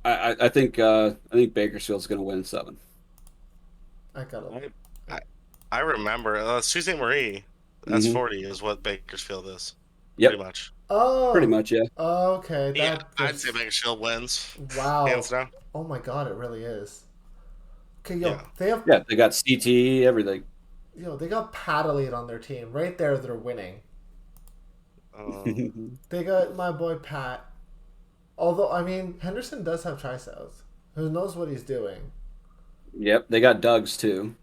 I think Bakersfield's going to win 7. I got it. I I, I remember Sault Ste. Marie. Hmm. S40 is what Bakersfield is, pretty Yep, much. pretty Oh, much, yeah. okay. Yeah, That I'd say just Bakersfield wins, hands wow. down. Oh my god, it really is. Okay, Yeah. Yeah, they got CT, everything. they got Paddleade on their team. Right there, they're winning. Um, They got my boy Pat. Although I mean, Henderson does have triceps. Who knows what he's doing? Yep, they got Doug's too.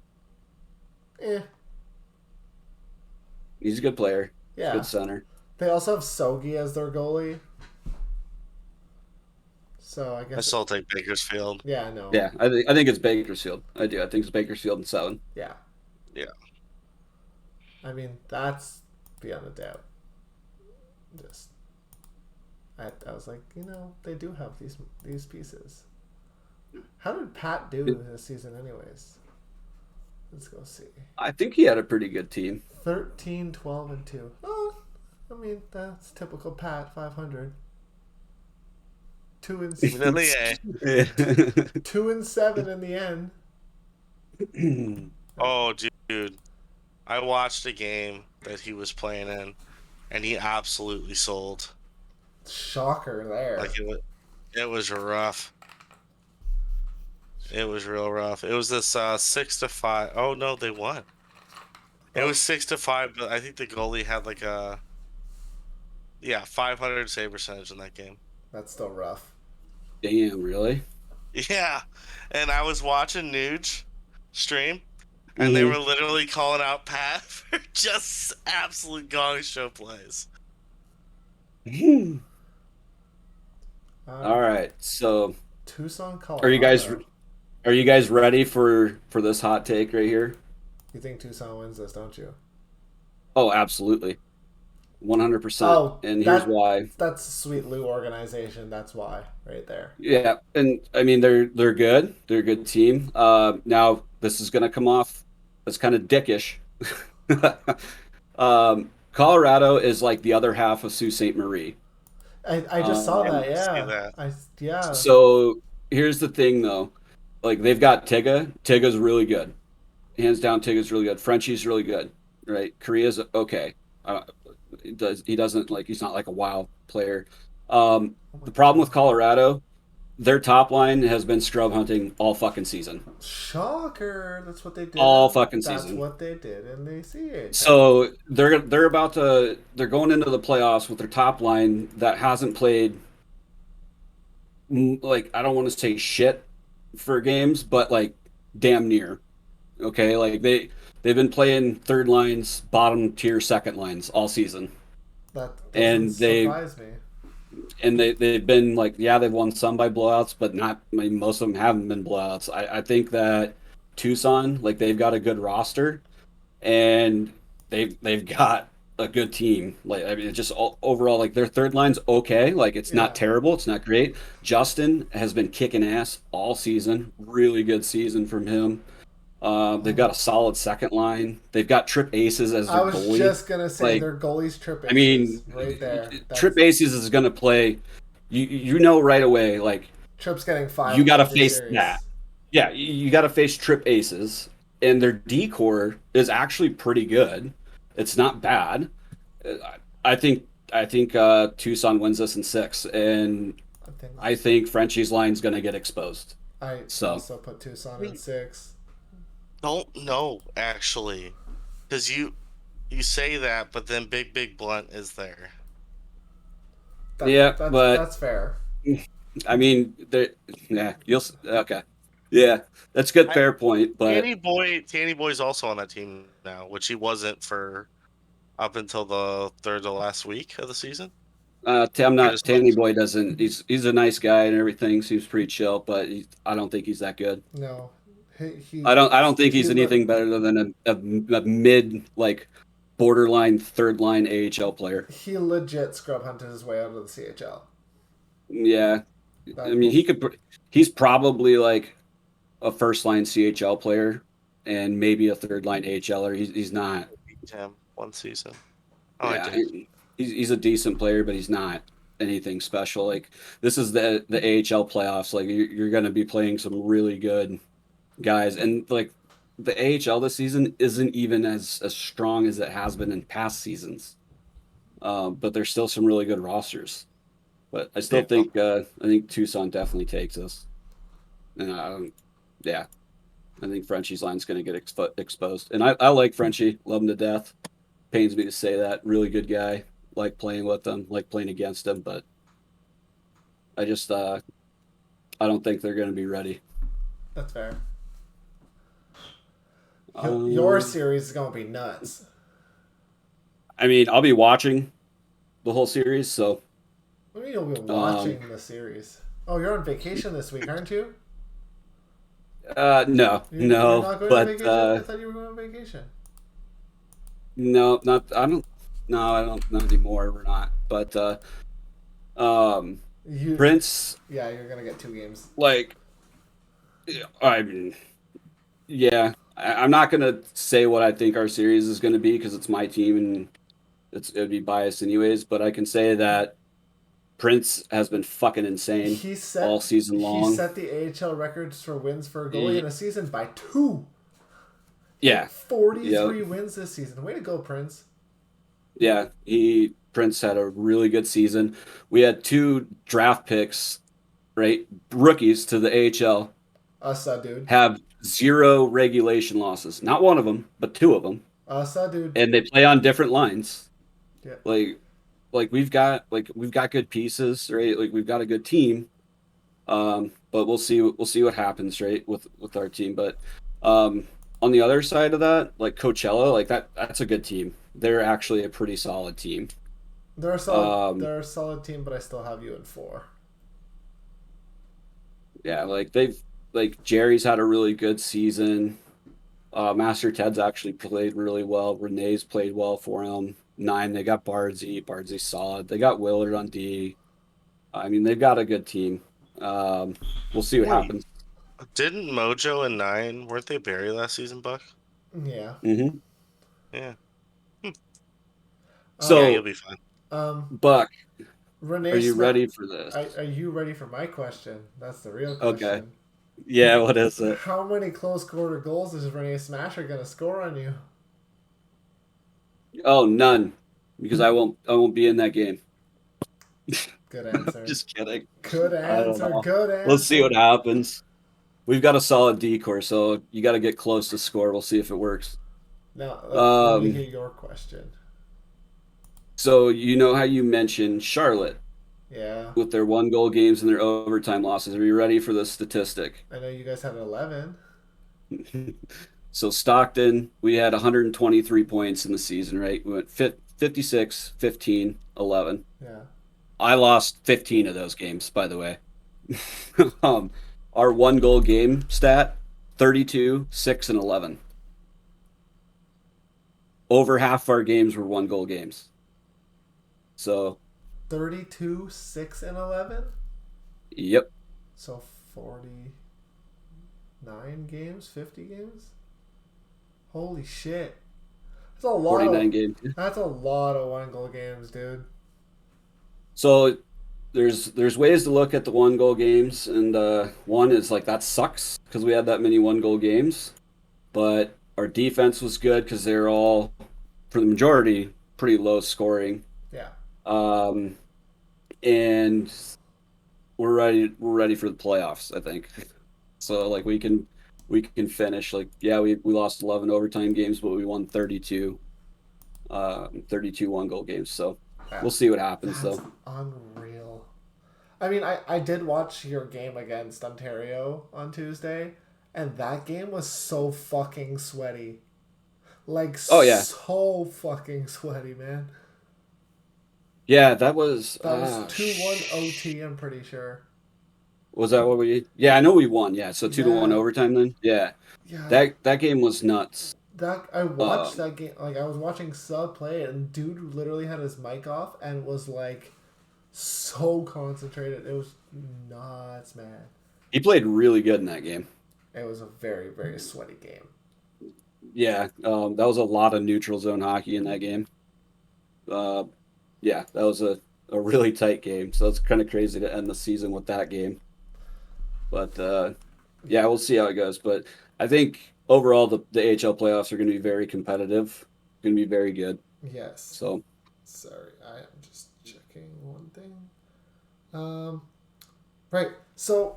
Eh, He's a good player. Yeah. Good center. They also have Sogi as their goalie. So I I guess. still take Bakersfield. Yeah, no. Yeah, I think it's Bakersfield. I do. I think it's Bakersfield and 7. Yeah. Yeah. I mean, that's beyond a doubt. Just, I was like, they do have these pieces. How did Pat do this season, anyways? Let's go see. I think he had a pretty good team. 13, 12, and 2. Oh, I mean, that's typical Pat, 500. 2 and Really? 2 and 7 in the end. Oh, dude. I watched a game that he was playing in, and he absolutely sold. Shocker there. Like it was rough. It was real rough. It was this 6-5. Oh no, they won. It was 6-5, but I think the goalie had like a 500 save percentage in that game. That's still rough. Damn, really? Yeah, and I was watching Nuge stream, and they were literally calling out Pat for just absolute gong show plays. All right, so Tucson, Colorado. Are you guys ready for this hot take right here? You think Tucson wins this, don't you? Oh, absolutely, 100%. Oh, and here's why. That's a Sweet Lou organization. That's why, right there. Yeah, and I mean they're good. They're a good team. Now this is gonna come off as kind of dickish. Colorado is like the other half of Sault Ste. Marie. I just saw that. Yeah. Yeah. So here's the thing, though. Like they've got Tiga. Tiga's really good, hands down. Tiga's really good. Frenchie's really good, right? Korea's okay. He doesn't like. He's not like a wild player. The problem with Colorado, their top line has been scrub hunting all fucking season. Shocker! That's what they did. All fucking season. That's what they did in the CHL. So they're going into the playoffs with their top line that hasn't played. Like I don't want to say shit for games, but like damn near. Okay, like they've been playing third lines, bottom tier, second lines all season. That doesn't surprise me. And they've been like, yeah, they've won some by blowouts, but not. I mean, most of them haven't been blowouts. I think that Tucson, like they've got a good roster, and they've got a good team. Like I mean, just overall, like their third line's okay. Like it's not terrible, it's not great. Justin has been kicking ass all season. Really good season from him. They've got a solid second line. They've got Trip Aces as their goalie. I was just gonna say like, their goalie's Trip Aces. I mean, right there. Trip Aces is gonna play. You know right away, like Trip's getting 5. You got to face that. Yeah, you got to face Trip Aces, and their D-core is actually pretty good. It's not bad. I think Tucson wins this in 6, and I think Frenchie's line's gonna get exposed. I also put Tucson in 6. Don't know actually, because you say that, but then Big Blunt is there. That's fair. I mean, okay, yeah, that's a good fair point. But Tanny Boy's also on that team now, which he wasn't for up until the third to last week of the season. Tanny Boy doesn't. He's a nice guy and everything. Seems pretty chill, but I don't think he's that good. No. I don't think he's anything better than a mid like borderline third line AHL player. He legit scrub hunted his way out of the CHL. Yeah, I mean he's probably like a first line CHL player and maybe a third line AHLer. He's not. Him one season. Oh, yeah, he's a decent player, but he's not anything special. Like this is the AHL playoffs. Like you're going to be playing some really good guys, and like the AHL this season isn't even as strong as it has been in past seasons. But there's still some really good rosters. But I still think I think Tucson definitely takes this. And I think Frenchie's line's going to get exposed. And I like Frenchie, love him to death. Pains me to say that. Really good guy. Like playing with him, like playing against him, but I just I don't think they're going to be ready. That's fair. Your series is going to be nuts. I mean, I'll be watching the whole series, so What do you mean you'll be watching the series? Oh, you're on vacation this week, aren't you? no, You're not going on but vacation? I thought you were going on vacation. no, not I don't not anymore. We're not, but um, You, Prince, yeah, you're gonna get 2 games. like, I mean, yeah, I'm not gonna say what I think our series is gonna be because it's my team and it'd be biased anyways. But I can say that Prince has been fucking insane He all set season he long. set the AHL records for wins for a goalie He- in a season by 2. He yeah, had 43 yeah, wins this season. Way to go, Prince. yeah. Prince had a really good season. We had 2 draft picks, right? Rookies to the AHL Dude. have 0 regulation losses. Not one of them, but 2 of them, Dude. and they play on different lines. Yeah. Like we've got good pieces, right? Like we've got a good team. But we'll see what happens, right, with our team. But on the other side of that, like Coachella, like that's a good team. They're actually a pretty solid team. They're a solid. Um, They're a solid team, but I still have you in 4. yeah, like Jerry's had a really good season. Master Ted's actually played really well. Renee's played well for him. 9, they got Bardsey. Bardsley's solid. They got Willard on D. I mean, they've got a good team. We'll see what Wait, happens. didn't Mojo and Nine weren't they buried last season, Buck? Yeah. Hmm. Yeah. Yeah, you'll So, be fine. Buck, are Renee you Smith. ready for this? Are you ready for my question? That's the real Okay. question. Yeah, what is it? How many close quarter goals is Renee Smasher gonna score on you? Oh, none, because I won't be in that game. Good I'm answer. just kidding. Good I don't answer. know. Good We'll see answer. what happens. We've got a solid decor, so you got to get close to score. We'll see if it works. Now, let me Um, hear your question. so you know how you mentioned Charlotte Yeah. with their 1 goal games and their overtime losses. Are you ready for this statistic? I know you guys had 11. So Stockton, we had 123 points in the season, right? We went 56, 15, 11. Yeah. I lost 15 of those games, by the way. um, our 1 goal game stat, 32, 6, and 11. Over half our games were 1 goal games. So, 32, 6, and 11? yep. So 49 games? 50 games? Holy shit. That's a lot 49 of games. that's a lot of 1 goal games, dude. So there's ways to look at the 1 goal games, and one is like that sucks because we had that many 1 goal games, but our defense was good because they're all, for the majority, pretty low scoring. Yeah. Um, and we're ready for the playoffs, I think. So like we can finish like yeah, we lost 11 overtime games, but we won 32 32 1 goal games. So Yeah. we'll see what happens That's though. unreal. I mean, I did watch your game against Ontario on Tuesday, and that game was so fucking sweaty. Like, Oh yeah. so fucking sweaty, man. Yeah, that was That was 2-1 OT, I'm pretty sure. was that what we Yeah, I know we won. Yeah, so 2-1 Yeah. overtime then. Yeah. Yeah. That game was nuts. That I watched Um that game. Like, I was watching Sub play, and dude literally had his mic off and was like so concentrated. It was nuts, man. he played really good in that game. It was a very, very sweaty game. Yeah, that was a lot of neutral zone hockey in that game. Uh, yeah, that was a really tight game. So it's kind of crazy to end the season with that game. But yeah, we'll see how it goes. But I think overall the AHL playoffs are going to be very competitive. Going to be very good. Yes. So Sorry, I am just checking one thing. Right. So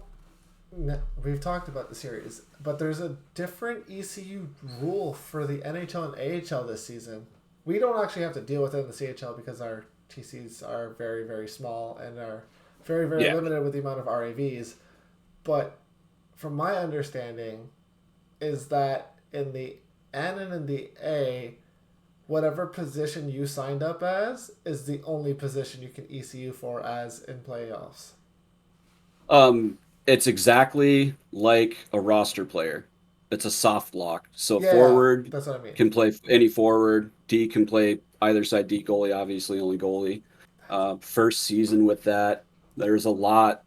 we've talked about the series, but there's a different ECU rule for the NHL and AHL this season. We don't actually have to deal with it in the CHL because our TCs are very, very small and are very, very Yeah. limited with the amount of RAVs. But from my understanding, is that in the N and in the A, whatever position you signed up as is the only position you can ECU for as in playoffs. It's exactly like a roster player. It's a soft lock. So Yeah, forward that's what I mean. can play any forward. D can play either side. D goalie, obviously only goalie. First season with that, there's a lot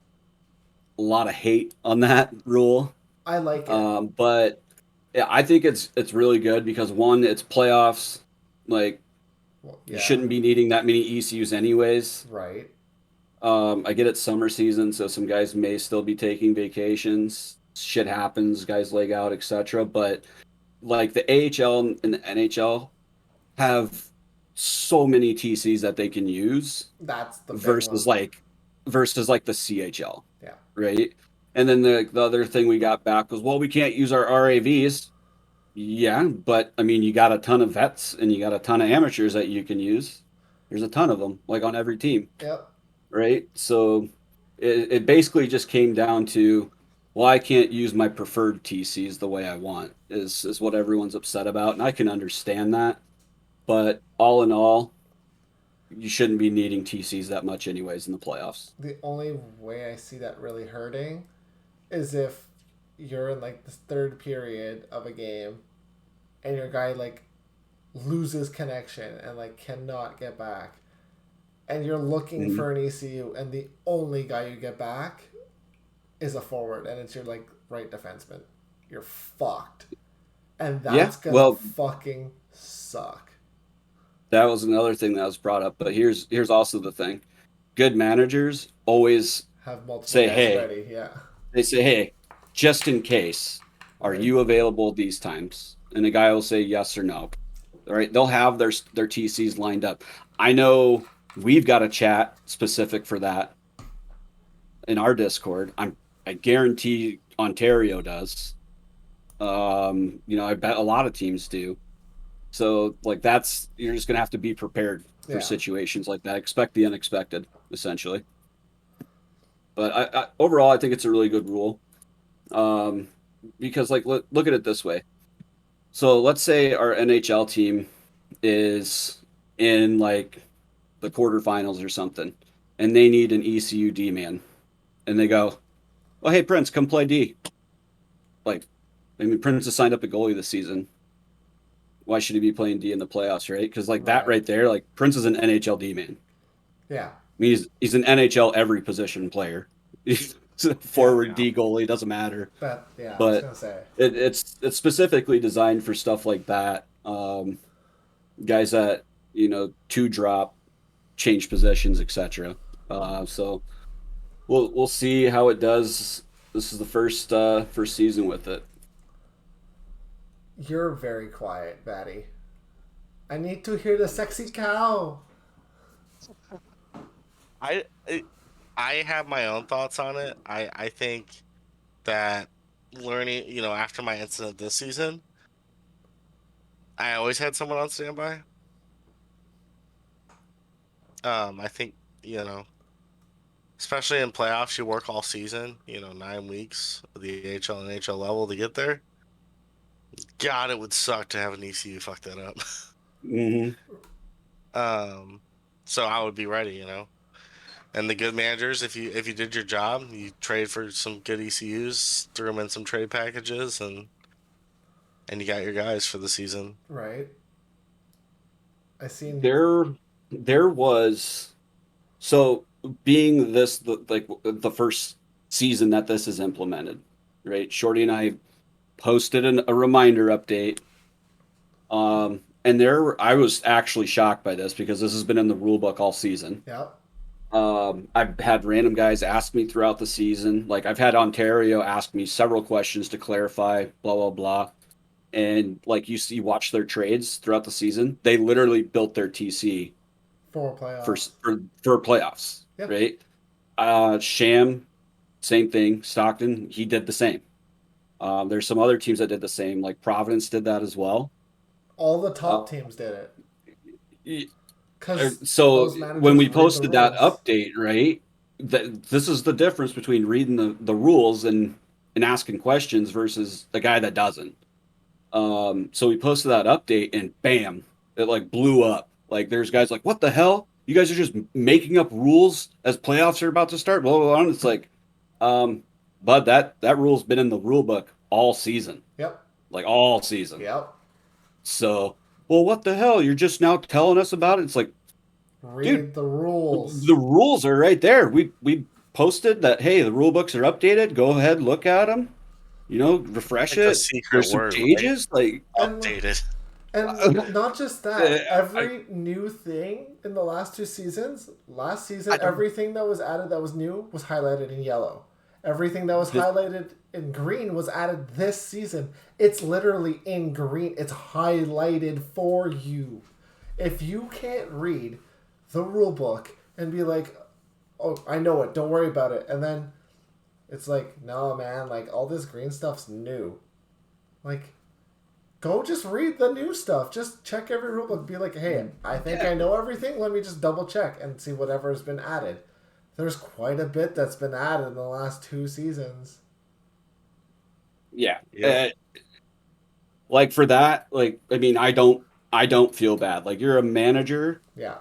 of hate on that rule. I like it. But yeah, I think it's really good because one, it's playoffs. Like Well, you yeah, shouldn't be needing that many ECUs anyways. right. I get it's summer season, so some guys may still be taking vacations. Shit happens, guys leg out, etc. But like the AHL and the NHL have so many TCs that they can use That's the big versus one. like the CHL, Yeah. right? And then the other thing we got back was, well, we can't use our RAVs. Yeah, but I mean, you got a ton of vets and you got a ton of amateurs that you can use. There's a ton of them, like on every team, Yep. right? So it basically just came down to, well, I can't use my preferred TCs the way I want, is what everyone's upset about. And I can understand that. But all in all, you shouldn't be needing TCs that much anyways in the playoffs. The only way I see that really hurting is if you're in like the third period of a game and your guy like loses connection and like cannot get back, and you're looking Mhm. for an ECU and the only guy you get back is a forward and it's your like right defenseman. You're fucked. And Yeah, that's gonna well, fucking suck. that was another thing that was brought up. But here's also the thing: good managers always Have multiple say, guys "Hey," ready, yeah. they say, "Hey, just in case, are Right. you available these times?" And the guy will say yes or no. All right, they'll have their TCs lined up. I know we've got a chat specific for that in our Discord. I guarantee Ontario does. I bet a lot of teams do. So like that's you're just gonna have to be prepared for Yeah. situations like that. Expect the unexpected, essentially. But overall, I think it's a really good rule. Um, because like look at it this way. So let's say our NHL team is in like the quarterfinals or something, and they need an ECU D man, and they go, "Oh, hey Prince, come play D." Like, I mean, Prince has signed up a goalie this season. Why should he be playing D in the playoffs, right? Because like that Right. right there, like Prince is an NHL D man. Yeah. I mean, he's an NHL every position player. He's a Yeah. forward D goalie, doesn't matter. That yeah, I was But gonna say. it's specifically designed for stuff like that. Guys that two drop, change positions, etc. So we'll see how it does. This is the first season with it. You're very quiet, Batty. I need to hear the sexy cow. I I I have my own thoughts on it. I think that learning, after my incident this season, I always had someone on standby. I think, you know, especially in playoffs, you work all season, 9 weeks of the AHL and NHL level to get there. God, it would suck to have an ECU fuck that up. Hmm. Um, so I would be ready. And the good managers, if you did your job, you trade for some good ECUs, threw them in some trade packages, and you got your guys for the season. Right. I seen. There there was so being this like the first season that this is implemented, right? Shorty and I posted a reminder update. And I was actually shocked by this because this has been in the rule book all season. Yep. I've had random guys ask me throughout the season. Like I've had Ontario ask me several questions to clarify, blah blah blah. And like watch their trades throughout the season. They literally built their TC For for playoffs. for playoffs, Yeah. right? Sham, same thing. Stockton, he did the same. There's some other teams that did the same, like Providence did that as well. All the Uh, top teams did it. y- Because so those when managers we read the posted that rules. update, right? This is the difference between reading the rules and asking questions versus the guy that doesn't. So we posted that update, and bam, it like blew up. Like there's guys like, what the hell? You guys are just making up rules as playoffs are about to start. Blah blah blah. And it's like, um, but that rule's been in the rule book all season, Yep. like all season. Yep. So, well, what the hell? You're just now telling us about it. It's like, dude, Read the rules. the rules are right there. We posted that. Hey, the rule books are updated. Go ahead, look at them. Refresh Like the it. secret There's some word, right? changes. Like, And Updated. And not just that, I- every new thing in the last 2 seasons, last season, I don't- everything that was added that was new was highlighted in yellow. Everything that was This- highlighted in green was added this season. It's literally in green. It's highlighted for you. If you can't read the rule book and be like, oh, I know it, don't worry about it. And then it's like, no, man, like all this green stuff's new. Like, go just read the new stuff. Just check every rulebook. Be like, hey, I think I know everything. Let me just double check and see whatever has been added. There's quite a bit that's been added in the last 2 seasons. yeah. Yep. Like for that, like I mean, I don't feel bad. Like you're a manager Yeah.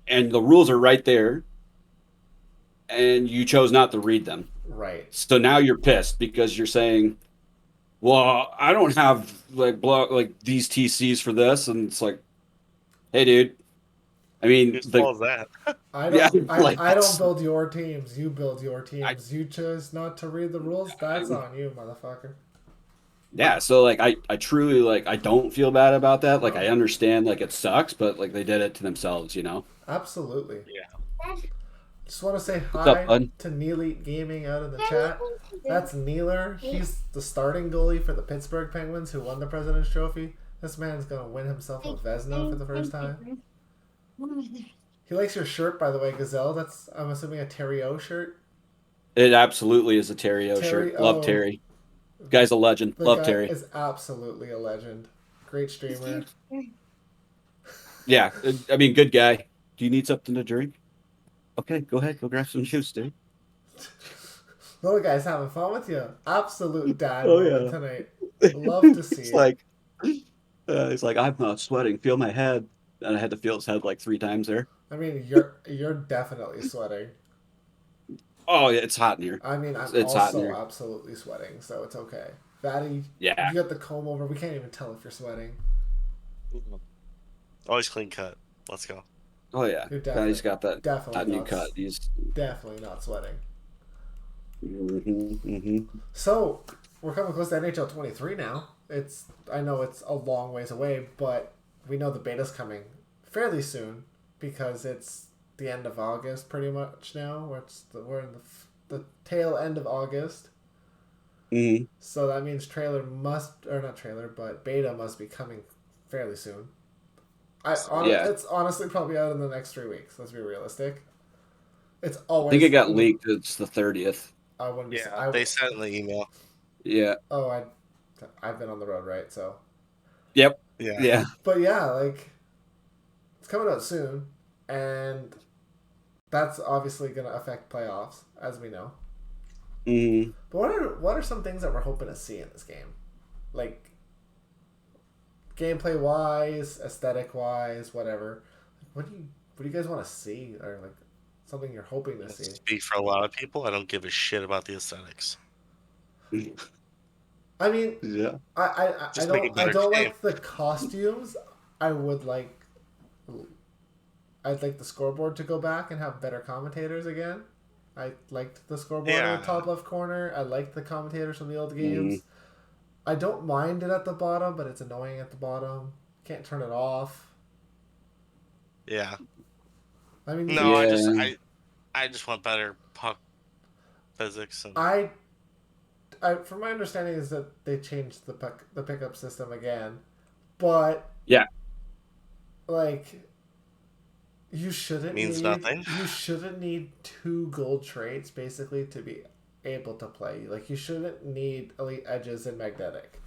and the rules are right there, and you chose not to read them. Right. So now you're pissed because you're saying, "Well, I don't have like these TCs for this," and it's like, "Hey, dude, I mean, Whose fault is that? I yeah, don't. like I don't build your teams. You build your I, teams. You chose not to read the rules. That's I, on you, motherfucker. yeah." So like, I truly like I don't feel bad about that. Like I No. understand like it sucks, but like they did it to themselves. Absolutely. Yeah. Just want to say What's up, hi bud? to Neely Gaming out in the chat. That's Neeler. He's the starting goalie for the Pittsburgh Penguins who won the President's Trophy. This man's going to win himself a Vezina for the first time. He likes your shirt, by the way, Gazelle. That's, I'm assuming, a Terry O shirt. It absolutely is a Terry O Terry shirt. Love O. Terry. Guy's a legend. The Love guy Terry. is absolutely a legend. Great streamer. Yeah, I mean, good guy. Do you need something to drink? Okay, go ahead. Go grab some juice, dude. Little guy's having fun with you. Absolute dad Oh, moment yeah. tonight. Love to see It's it. like, he's like, I'm not sweating. Feel my head. And I had to feel his head like 3 times there. I mean, you're definitely sweating. Oh, yeah, it's hot in here. I mean, I'm It's hot in also here. absolutely sweating, so it's okay. Fatty, Yeah. you got the comb over. We can't even tell if you're sweating. Always clean cut. Let's go. Oh, yeah. You're He's got that definitely new not, cut. He's. definitely not sweating. Mm-hmm. So we're coming close to NHL 23 now. I know it's a long ways away, but we know the beta's coming fairly soon because it's the end of August pretty much now. We're in the tail end of August. Mm-hmm. So that means beta must be coming fairly soon. Yeah. It's honestly probably out in the next 3 weeks. Let's be realistic. It's I always. think it got leaked. It's the 30th. I wouldn't be. Yeah, they sent in the email. Yeah. Oh, I've been on the road, right? So. Yep. Yeah. Yeah. But yeah, like it's coming out soon, and that's obviously going to affect playoffs, as we know. Mm-hmm. But what are some things that we're hoping to see in this game, like gameplay wise, aesthetic wise, whatever? What do you guys want to see, or like something you're hoping to see? Speak for a lot of people. I don't give a shit about the aesthetics. I mean, Yeah. I Just make a don't better game. like the costumes. I'd like the scoreboard to go back and have better commentators again. I liked the scoreboard in Yeah. the top left corner. I liked the commentators from the old games. I don't mind it at the bottom, but it's annoying at the bottom. Can't turn it off. Yeah. I mean, No, Yeah. I just want better puck physics and I from my understanding is that they changed the pickup system again, but Yeah. like you shouldn't Means need nothing. you shouldn't need 2 gold traits basically to be able to play. Like you shouldn't need elite edges and magnetic.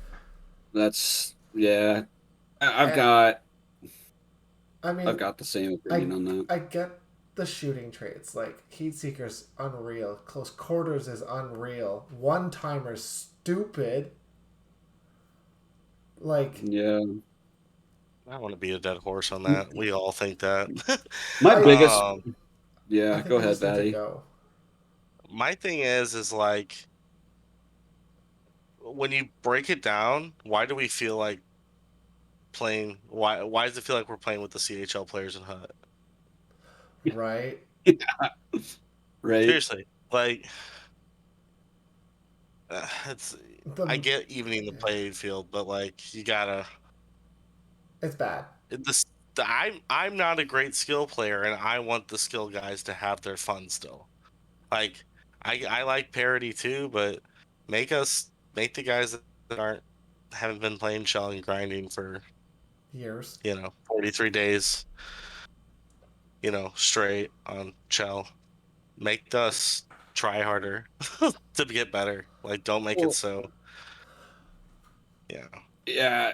That's yeah. I've And- got I mean, I've got the same opinion on that. I get the shooting traits. Like Heat Seeker's unreal. Close quarters is unreal. One timer's stupid. Like Yeah. I want to be a dead horse on that. We all think that. My I- biggest, I yeah, think go we ahead, just need to Batty. go. My thing is like when you break it down, why do we feel like playing? Why does it feel like we're playing with the CHL players in HUT? Right. Right? Seriously, like it's. I The, get evening the playing field, but like you gotta. it's bad. This I'm not a great skill player, and I want the skill guys to have their fun still. Like I like parity too, but make the guys that aren't haven't been playing shell and grinding for Years. 43 days, straight on shell. Make us try harder to get better. Like don't make it Well, so yeah. yeah.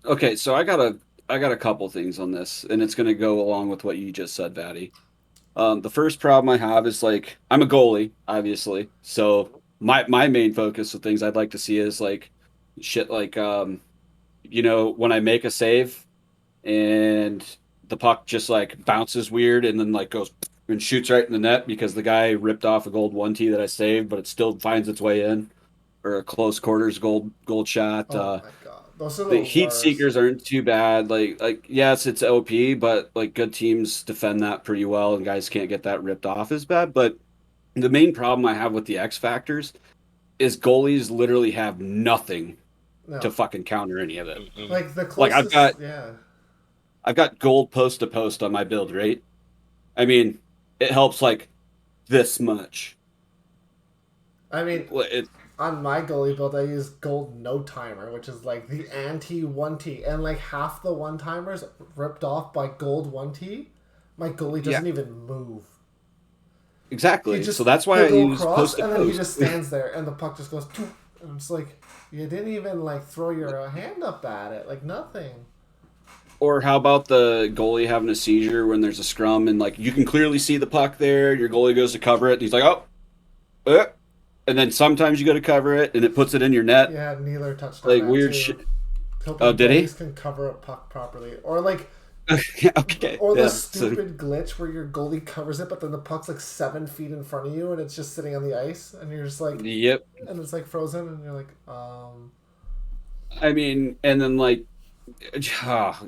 Okay, so I got a couple things on this, and it's going to go along with what you just said, Vatty. The first problem I have is like I'm a goalie, obviously. So my main focus of things I'd like to see is like shit like when I make a save and the puck just like bounces weird and then like goes and shoots right in the net because the guy ripped off a gold 1T that I saved, but it still finds its way in, or a close quarters gold shot. Oh my god. Those are The the heat worst. seekers aren't too bad. Like yes, it's OP, but like good teams defend that pretty well, and guys can't get that ripped off as bad. But the main problem I have with the X factors is goalies literally have nothing to No. fucking counter any of it. Mm-mm. Like the Like closest, yeah. I've got gold post to post on my build, right? I mean, it helps like this much. I mean, It, on my goalie build, I use gold no timer, which is like the anti 1T, and like half the one timers ripped off by gold 1T. My goalie Yeah. doesn't even move. He exactly. just So that's why I he'll go use across, post to and then he post. just stands there, and the puck just goes. Poof, and it's like you didn't even like throw your hand up at it, like nothing. Or how about the goalie having a seizure when there's a scrum and like you can clearly see the puck there, your goalie goes to cover it, and he's like, oh, and then sometimes you go to cover it and it puts it in your net. Yeah, Neeler touched on Like that weird too. shit. Hoping Oh, did he? goalies can cover a puck properly, or like. Okay. Or the Yeah. So, stupid glitch where your goalie covers it, but then the puck's like 7 feet in front of you, and it's just sitting on the ice, and you're just like, yep. and it's like frozen, and you're like, I mean, and then like,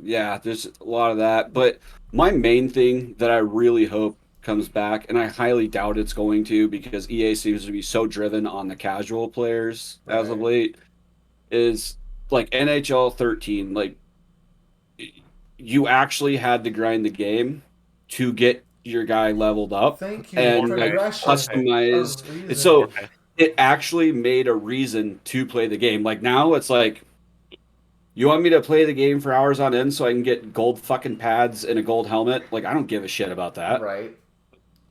yeah, there's a lot of that. But my main thing that I really hope comes back, and I highly doubt it's going to because EA seems to be so driven on the casual players as of Right. late, is like NHL 13. Like, you actually had to grind the game to get your guy leveled up thank you, and like progression, a customized. And reason. so it actually made a reason to play the game. Like now it's like, you want me to play the game for hours on end so I can get gold fucking pads and a gold helmet? Like I don't give a shit about that. Right.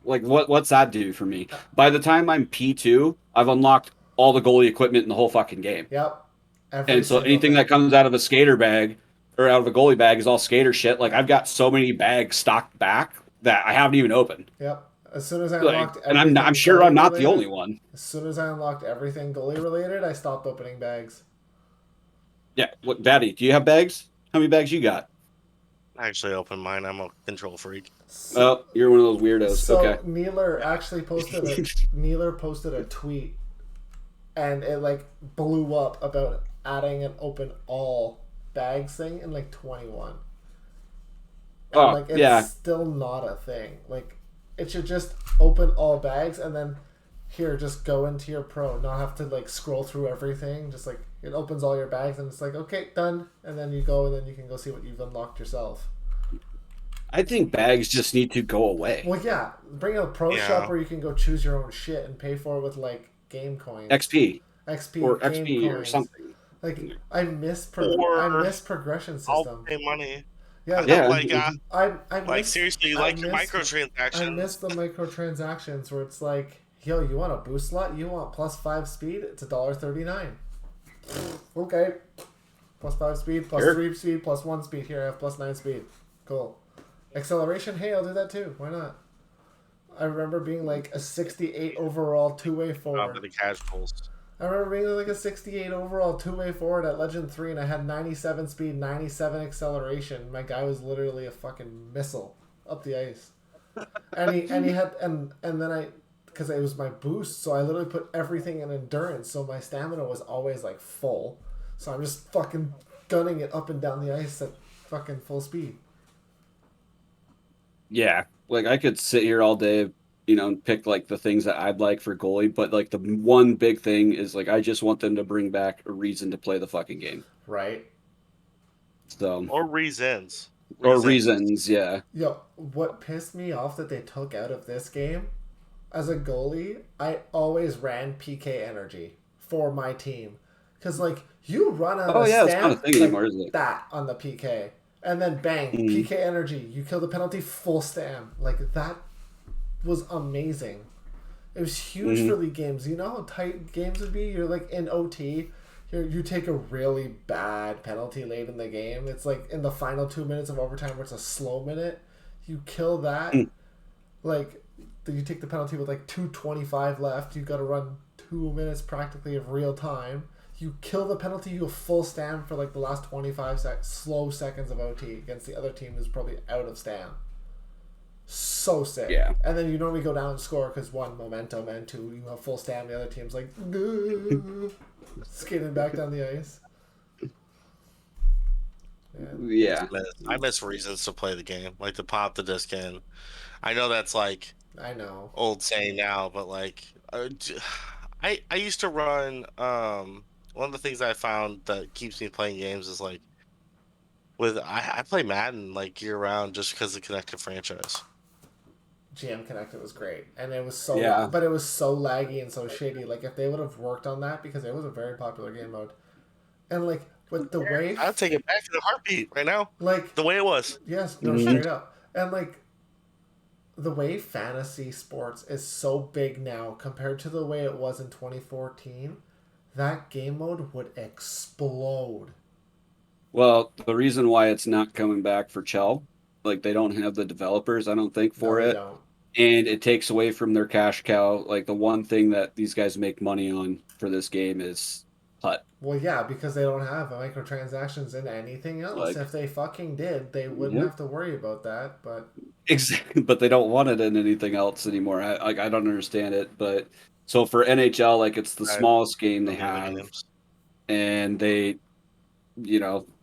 Like what's that do for me? By the time I'm P2, I've unlocked all the goalie equipment in the whole fucking game. Yep. Every And so single anything thing. that comes out of a skater bag or out of a goalie bag is all skater shit. Like I've got so many bags stocked back that I haven't even opened. Yep. As soon as I Like, unlocked and everything, I'm sure I'm not the only goalie-related- one. As soon as I unlocked everything goalie related, I stopped opening bags. Yeah, what Batty, do you have bags? How many bags you got? I actually opened mine. I'm a control freak. Oh, you're one of those weirdos. So Okay. Neeler actually posted a tweet, and it like blew up about adding an open all bags thing in like 21. And Oh, like it's yeah. still not a thing. Like it should just open all bags and then here just go into your pro, not have to like scroll through everything. Just like it opens all your bags and it's like okay, done, and then you go and then you can go see what you've unlocked yourself. I think bags just need to go away. Well, yeah, bring a pro Yeah. shop where you can go choose your own shit and pay for it with like game coins, XP XP or game XP or coins. something. Like I miss Or I miss progression I'll system. pay money. Yeah, Yeah. Like I like miss, seriously, I like miss- microtransactions. I miss the microtransactions where it's like, yo, you want a boost slot? You want +5 speed? It's $1.39. Okay, +5 speed, Sure. +3 speed, +1 speed. Here I have +9 speed. Cool. Acceleration? Hey, I'll do that too. Why not? I remember being like a 68 overall two-way For forward. the casuals. I remember being like a 68 overall two-way forward at Legend 3, and I had 97 speed, 97 acceleration. My guy was literally a fucking missile up the ice. And he had and then I because it was my boost, so I literally put everything in endurance, so my stamina was always like full. So I'm just fucking gunning it up and down the ice at fucking full speed. Yeah, like I could sit here all day, and pick like the things that I'd like for goalie, but like the one big thing is like I just want them to bring back a reason to play the fucking game. Right? So Or reasons. or reasons, yeah. Yo, what pissed me off that they took out of this game, as a goalie, I always ran PK energy for my team. Because, like, you run out Oh of yeah, it's not a stamp thing like anymore, is it? that on the PK. And then bang, Mm. PK energy. You kill the penalty, full stamp. Like, that was amazing. It was huge for Mm-hmm. league games. You know how tight games would be? You're like in OT. You take a really bad penalty late in the game. It's like in the final 2 minutes of overtime where it's a slow minute. You kill that. Mm. Like, you take the penalty with like 2:25 left. You got to run 2 minutes practically of real time. You kill the penalty. You go full stand for like the last 25 slow seconds of OT against the other team who's probably out of stand. So sick. Yeah. And then you normally go down and score because one, momentum, and two, you have full stand. The other team's like skating back down the ice. Yeah. I miss reasons to play the game, like to pop the disc in. I know that's like I know. old saying now, but like I used to run. One of the things I found that keeps me playing games is like I play Madden like year round just because of connected franchise. GM Connected was great, and it was so, Yeah. but it was so laggy and so shady. Like if they would have worked on that, because it was a very popular game mode, and like with the way, I'll take it back in a heartbeat right now, like the way it was. yes, no, Mhm. straight up, and like the way fantasy sports is so big now compared to the way it was in 2014, that game mode would explode. Well, the reason why it's not coming back for CHL, like they don't have the developers, I don't think, No, for they it. don't. And it takes away from their cash cow. Like the one thing that these guys make money on for this game is HUT. Well, yeah, because they don't have microtransactions in anything else. Like, If they fucking did, they wouldn't yep. have to worry about that. But Exactly, but they don't want it in anything else anymore. I don't understand it, but so for NHL, like it's the I smallest game they don't need the have, games. and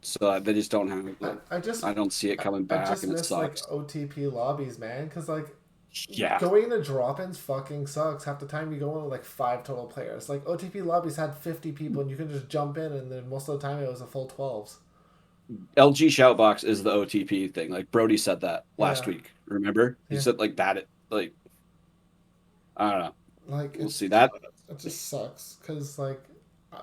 so they just don't have I, like I just I don't see it coming I back, just and it miss like sucks. OTP lobbies, man. Because like Yeah, going to drop-ins fucking sucks. Half the time you go in with like 5 total players. Like OTP lobbies had 50 people, and you can just jump in, and then most of the time it was a full 12s. LG Shoutbox is the OTP thing. Like Brody said that last Yeah, week. Remember? He yeah. said like that. Like I don't know. Like We'll see that. it just sucks because like,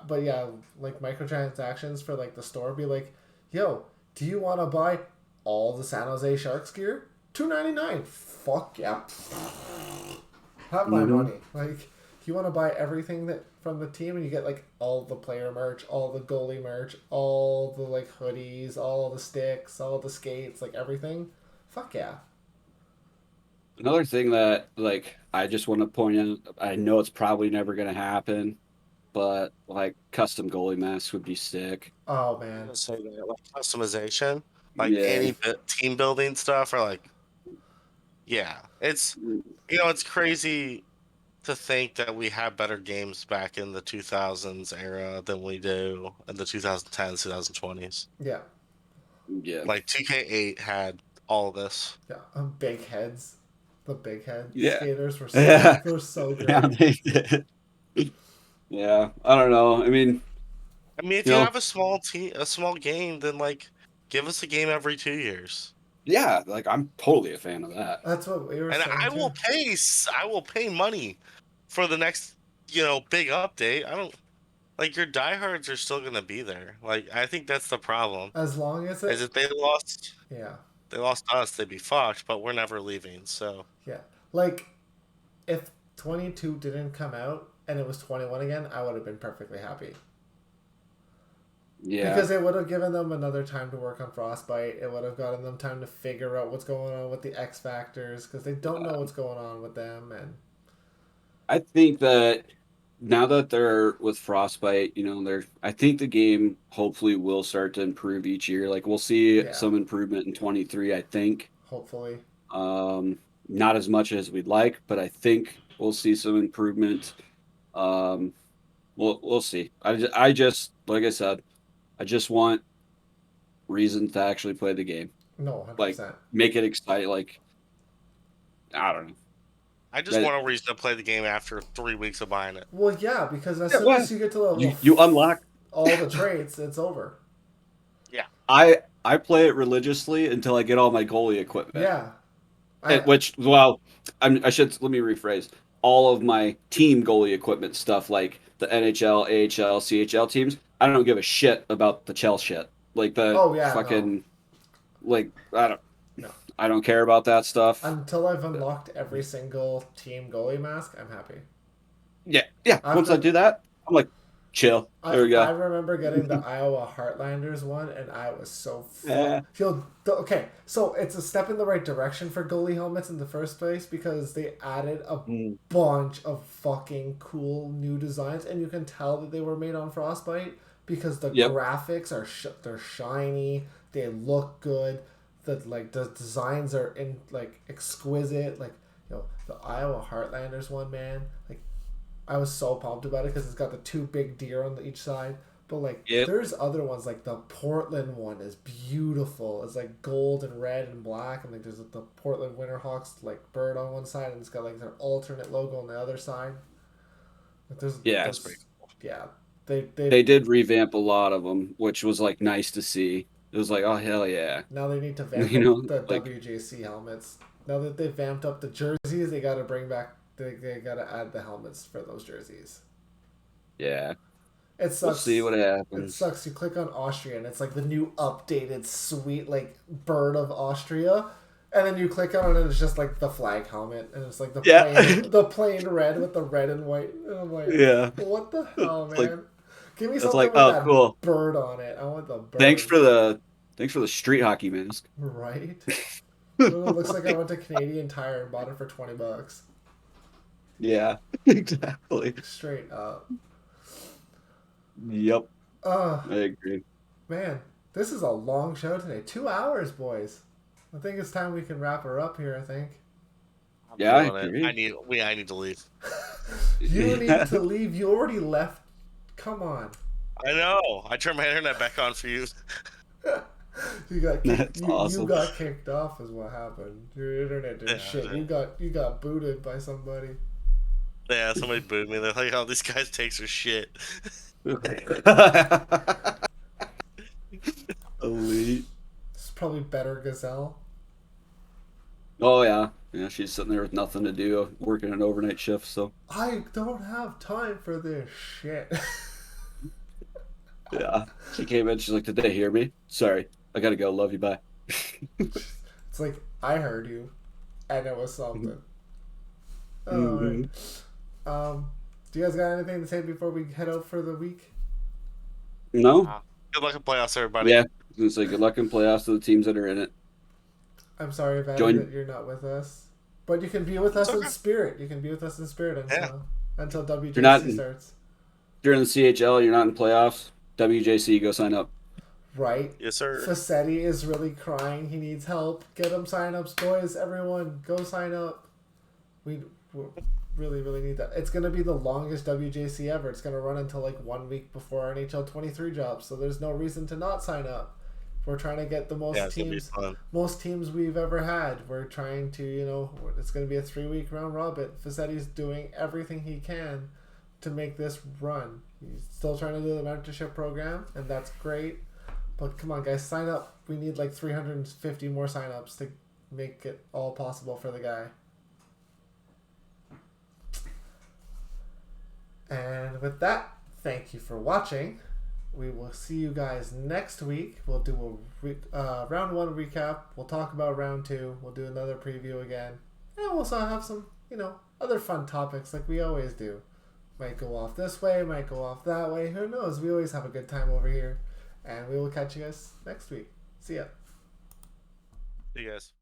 but yeah, like microtransactions for like the store be like, yo, do you want to buy all the San Jose Sharks gear? $2.99. Fuck yeah. Have my Hmm. money. Like, you want to buy everything that from the team, and you get like all the player merch, all the goalie merch, all the like hoodies, all the sticks, all the skates, like everything. Fuck yeah. Another thing that like I just want to point out, I know it's probably never going to happen, but like custom goalie masks would be sick. Oh I'm man. gonna say that like customization, like Yeah. any team building stuff, or like yeah, it's crazy to think that we have better games back in the 2000s era than we do in the 2010s, 2020s. Yeah. Yeah. Like 2K8 had all this. Yeah. Big heads. The big head Yeah. skaters were Yeah. so Yeah, great. they did. Yeah. I don't know. I mean, I mean, if you you know, have a small team, a small game, then like give us a game every 2 years. yeah, like I'm totally a fan of that. That's what we were And saying too. I will pay money for the next, big update. I don't like your diehards are still gonna be there. Like I think that's the problem. As long as Is it, if yeah, they lost us, they'd be fucked, but we're never leaving. So yeah. Like if 22 didn't come out and it was 21 again, I would have been perfectly happy. Yeah. Because it would have given them another time to work on Frostbite. It would have gotten them time to figure out what's going on with the X Factors because they don't know what's going on with them. And I think that now that they're with Frostbite, I think the game hopefully will start to improve each year. Like we'll see Yeah. some improvement in 23, I think. Hopefully. Not as much as we'd like, but I think we'll see some improvement. We'll see. I just like I said, I just want reason to actually play the game. No, Like 100%. make it exciting. Like I don't know. I just want a reason to play the game after 3 weeks of buying it. Well, yeah, because as soon as you get to level you unlock all the traits, it's over. Yeah. I play it religiously until I get all my goalie equipment. Yeah. Let me rephrase. All of my team goalie equipment stuff, like the NHL, AHL, CHL teams, I don't give a shit about the Chell shit. Like the fucking, like I don't care about that stuff until I've unlocked every single team goalie mask. I'm happy. Yeah. Once I do that, I'm like, chill. There we go. I remember getting the Iowa Heartlanders one, and I was so okay. So it's a step in the right direction for goalie helmets in the first place because they added a bunch of fucking cool new designs, and you can tell that they were made on Frostbite because the graphics are they're shiny, they look good. The designs are exquisite. The Iowa Heartlanders one, man. I was so pumped about it because it's got the two big deer on each side. But there's other ones like the Portland one is beautiful. It's like gold and red and black, and there's the Portland Winterhawks bird on one side, and it's got their alternate logo on the other side. That's pretty cool. Yeah, they did revamp a lot of them, which was nice to see. It was like, oh hell yeah! Now they need to vamp up the WJC helmets. Now that they've vamped up the jerseys, they got to bring back. They got to add the helmets for those jerseys. Yeah. It sucks. We'll see what happens. It sucks. You click on Austria, and it's the new updated, sweet, bird of Austria. And then you click on it, and it's just the flag helmet. And it's the plain red with the red and white. And I'm like, what the hell, man? Give me something with that cool bird on it. I want the bird. Thanks for the street hockey mask. Right? It looks like I went to Canadian Tire and bought it for $20. Yeah, exactly. Straight up. Yep. I agree. Man, this is a long show today. 2 hours, boys. I think it's time we can wrap her up here, I think. Yeah, I agree. I need to leave. You need to leave. You already left. Come on. I know. I turned my internet back on for you. You got awesome. You got kicked off is what happened. Your internet did shit. You got booted by somebody. Yeah, somebody booed me. They're like, "Oh, these guys' takes are shit." Elite. It's probably better Gazelle. Oh yeah, she's sitting there with nothing to do, working an overnight shift. So I don't have time for this shit. Yeah, she came in. She's like, "Did they hear me? Sorry, I gotta go. Love you. Bye." It's like I heard you, and it was something. Mm-hmm. Do you guys got anything to say before we head out for the week? No. Good luck in playoffs, everybody. Yeah, I was gonna say good luck in playoffs to the teams that are in it. I'm sorry, Vanny, that you're not with us, but you can be with us in spirit. You can be with us in spirit until WJC starts. If you're in the CHL, you're not in playoffs. WJC, go sign up. Right. Yes, sir. Facchetti is really crying. He needs help. Get him sign-ups, boys. Everyone, go sign up. We really, really need that. It's going to be the longest WJC ever. It's going to run until 1 week before our NHL 23 drops, so there's no reason to not sign up. We're trying to get the most teams we've ever had. We're trying to, it's going to be a 3-week round robin. Fachetti's doing everything he can to make this run. He's still trying to do the mentorship program, and that's great. But come on, guys, sign up. We need 350 more sign-ups to make it all possible for the guy. And with that, thank you for watching. We will see you guys next week. We'll do a round 1 recap. We'll talk about round 2. We'll do another preview again. And we'll also have some, other fun topics like we always do. Might go off this way, might go off that way. Who knows? We always have a good time over here. And we will catch you guys next week. See ya. See you guys.